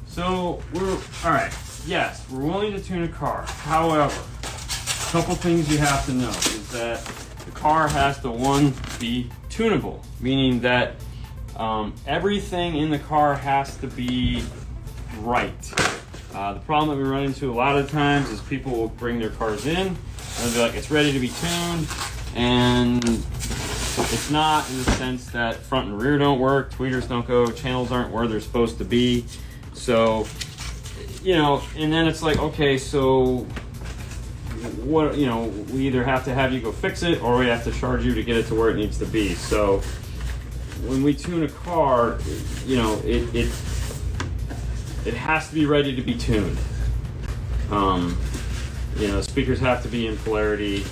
So we're all right. Yes, we're willing to tune a car. However, a couple things you have to know is that the car has to, one, be tunable, meaning that Everything in the car has to be right. The problem that we run into a lot of times is people will bring their cars in and they'll be like, it's ready to be tuned, and it's not, in the sense that front and rear don't work, tweeters don't go, channels aren't where they're supposed to be. So, and then it's like, okay, so what, we either have to have you go fix it or we have to charge you to get it to where it needs to be. So when we tune a car, it has to be ready to be tuned. Speakers have to be in polarity,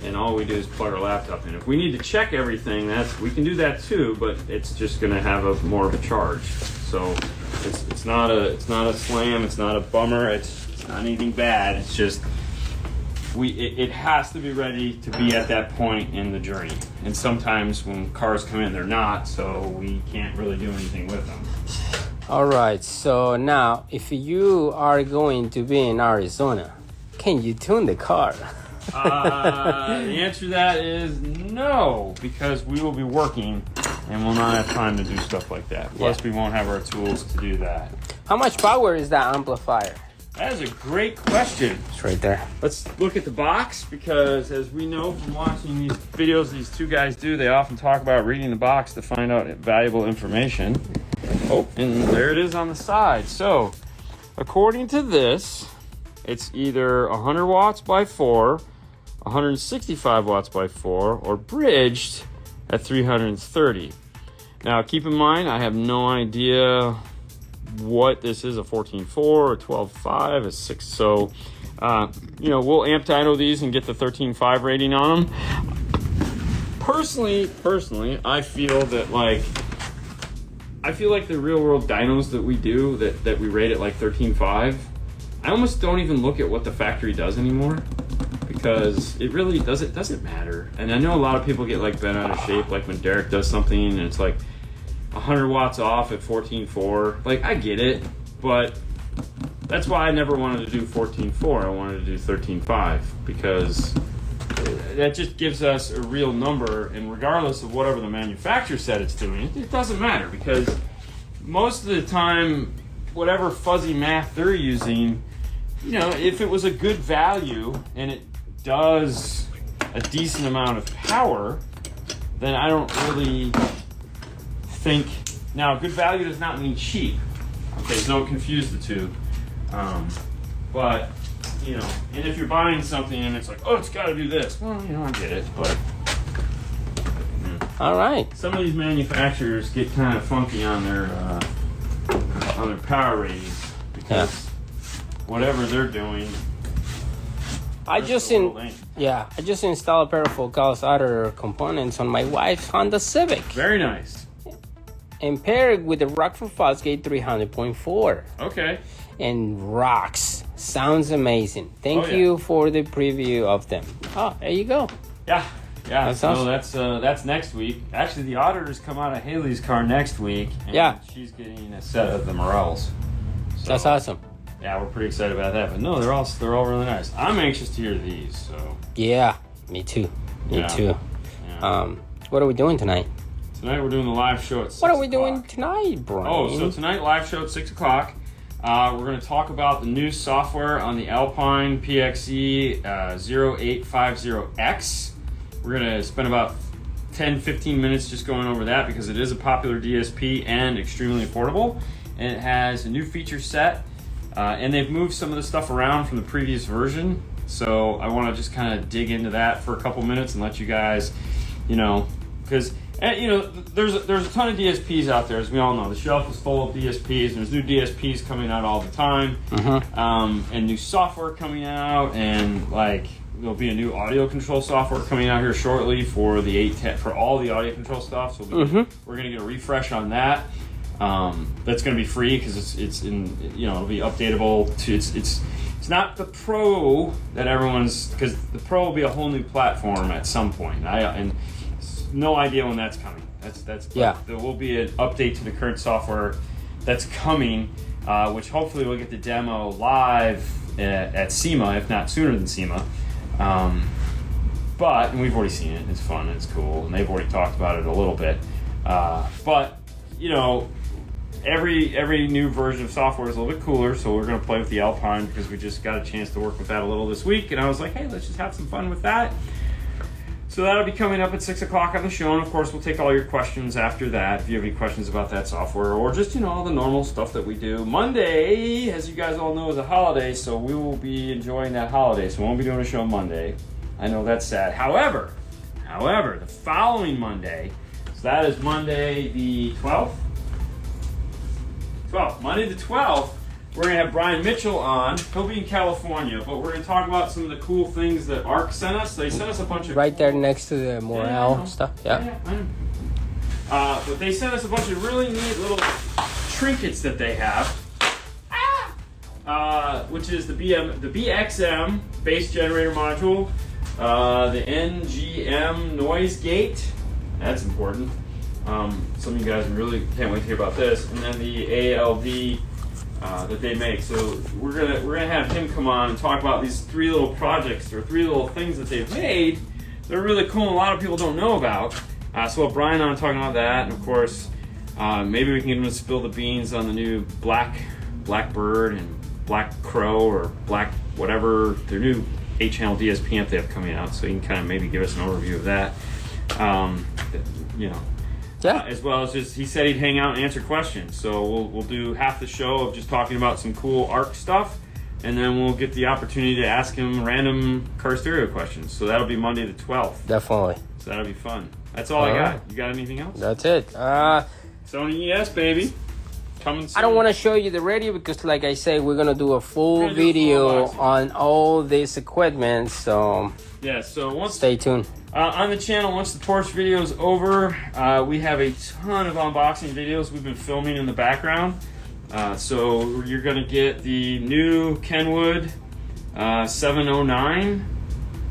and all we do is plug our laptop in. If we need to check everything, we can do that too, but it's just going to have more of a charge. So it's not a slam, it's not a bummer, it's not anything bad. It's just it has to be ready to be at that point in the journey. And sometimes when cars come in, they're not, so we can't really do anything with them. All right, so now if you are going to be in Arizona, can you tune the car? The answer to that is no, because we will be working and we'll not have time to do stuff like that. Plus, we won't have our tools to do that. How much power is that amplifier? That is a great question. It's right there. Let's look at the box, because as we know from watching these videos these two guys do, they often talk about reading the box to find out valuable information. Oh, and there it is on the side. So, according to this, it's either 100 watts by 4, 165 watts by 4, or bridged at 330. Now, keep in mind, I have no idea what this is, a 14.4, a 12.5, a 6. So, we'll amp dyno these and get the 13.5 rating on them. Personally, I feel like the real world dynos that we do, that we rate at like 13.5, I almost don't even look at what the factory does anymore, because it really doesn't matter. And I know a lot of people get like bent out of shape, like when Derek does something and it's like 100 watts off at 14.4. Like, I get it, but that's why I never wanted to do 14.4. I wanted to do 13.5, because that just gives us a real number, and regardless of whatever the manufacturer said it's doing, it doesn't matter, because most of the time, whatever fuzzy math they're using, if it was a good value and it does a decent amount of power, then I don't really think. Now, good value does not mean cheap. Okay, so don't confuse the two. But, and if you're buying something and it's like, oh, it's got to do this. Well, I get it, but. All right. Some of these manufacturers get kind of funky on their power ratings, because whatever they're doing. I just installed a pair of focus outer components on my wife's Honda Civic. Very nice. And paired with the Rockford Fosgate 300.4. Okay. And rocks. Sounds amazing. Thank you for the preview of them. Oh, there you go. Yeah. That's awesome. That's next week. Actually, the auditors come out of Haley's car next week, and she's getting a set of the Morels. So, that's awesome. Yeah, we're pretty excited about that. But no, they're all really nice. I'm anxious to hear these. So. Yeah, me too. Me too. Yeah. What are we doing tonight? Tonight we're doing the live show at 6 What are we doing tonight, Brian? Oh, so tonight, live show at 6 o'clock. We're going to talk about the new software on the Alpine PXE 0850X. We're going to spend about 10-15 minutes just going over that, because it is a popular DSP and extremely affordable. And it has a new feature set. And they've moved some of the stuff around from the previous version. So I want to just kind of dig into that for a couple minutes and let you guys, because there's a ton of DSPs out there, as we all know. The shelf is full of DSPs, and there's new DSPs coming out all the time, and new software coming out, and there'll be a new audio control software coming out here shortly for the 810 for all the audio control stuff. So we're going to get a refresh on that. That's going to be free, because it's in, it'll be updatable to it's not the Pro that because the Pro will be a whole new platform at some point. And no idea when that's coming. There will be an update to the current software that's coming, which hopefully we'll get the demo live at SEMA, if not sooner than SEMA. And we've already seen it. It's fun. It's cool, and they've already talked about it a little bit. But every new version of software is a little bit cooler, so we're going to play with the Alpine because we just got a chance to work with that a little this week, and I was like, hey, let's just have some fun with that. So that'll be coming up at 6 o'clock on the show, and of course we'll take all your questions after that if you have any questions about that software or just, all the normal stuff that we do. Monday, as you guys all know, is a holiday, so we will be enjoying that holiday, so we won't be doing a show Monday. I know that's sad. However, the following Monday, so that is Monday the 12th? Monday the 12th, we're going to have Brian Mitchell on. He'll be in California, but we're going to talk about some of the cool things that ARC sent us. They sent us a bunch of... Right there next to the Morel stuff. Yeah. I know. But they sent us a bunch of really neat little trinkets that they have. Which is the BXM bass generator module, the NGM noise gate. That's important. Some of you guys really can't wait to hear about this. And then the ALD that they make. So we're gonna have him come on and talk about these 3 little projects or 3 little things that they've made. They're really cool and a lot of people don't know about. So we'll have Brian on talking about that, and of course maybe we can get him to spill the beans on the new Blackbird and Black Crow or Black whatever, their new 8-channel DSP amp they have coming out. So he can kind of maybe give us an overview of that. As well as just, he said he'd hang out and answer questions. So we'll do half the show of just talking about some cool ARC stuff, and then we'll get the opportunity to ask him random car stereo questions. So that'll be Monday the 12th. Definitely. So that'll be fun. That's all I got. You got anything else? That's it. Sony ES, baby. Coming soon. I don't want to show you the radio because, like I say, we're going to do a full video on all this equipment. So yeah, so stay tuned. On the channel, once the Porsche video is over, we have a ton of unboxing videos we've been filming in the background. So you're going to get the new Kenwood 709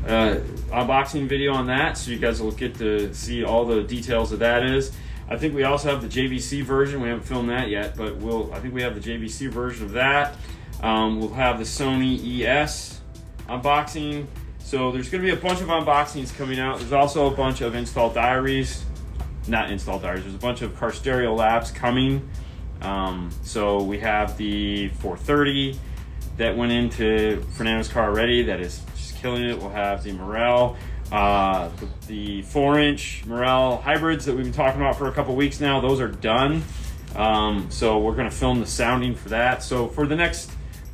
unboxing video on that, so you guys will get to see all the details of that is. I think we also have the JVC version. We haven't filmed that yet, but I think we have the JVC version of that. We'll have the Sony ES unboxing. So there's going to be a bunch of unboxings coming out. There's also a bunch of install diaries. Not install diaries. There's a bunch of car stereo labs coming. So we have the 430 that went into Fernando's car already. That is just killing it. We'll have the Morel. The 4-inch Morel hybrids that we've been talking about for a couple weeks now. Those are done. So we're going to film the sounding for that. So for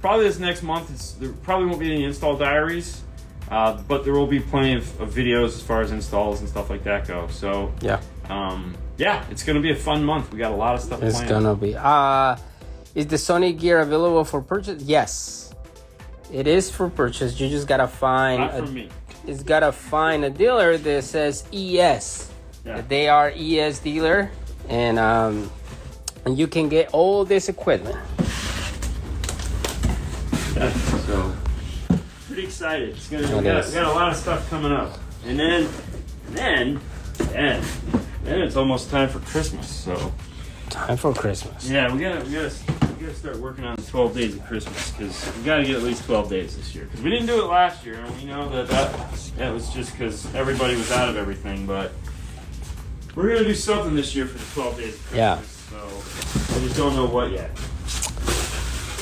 probably this next month, there probably won't be any install diaries. But there will be plenty of videos as far as installs and stuff like that go. So yeah, it's going to be a fun month. We got a lot of stuff planned. It's going to be. Is the Sony gear available for purchase? Yes, it is for purchase. You just got to find. Not for me. It's got to find a dealer that says ES. Yeah. They are ES dealer, and you can get all this equipment. Yeah, so. Pretty excited. We got a lot of stuff coming up, and then it's almost time for Christmas. So time for Christmas. Yeah, we gotta start working on the 12 days of Christmas because we gotta get at least 12 days this year because we didn't do it last year, and we know that was just because everybody was out of everything. But we're gonna do something this year for the 12 days of Christmas. Yeah. So we just don't know what yet.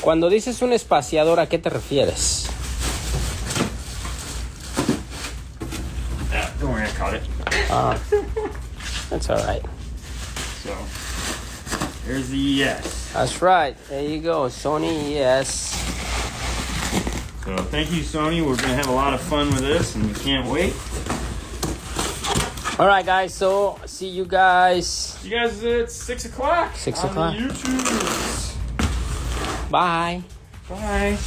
Cuando dices un espaciador, ¿a qué te refieres? Don't worry, I caught it. That's all right. So, there's the ES. That's right. There you go, Sony ES. So, thank you, Sony. We're going to have a lot of fun with this, and we can't wait. All right, guys. So, see you guys. See you guys at 6 o'clock. 6 o'clock. On the YouTube. Bye. Bye.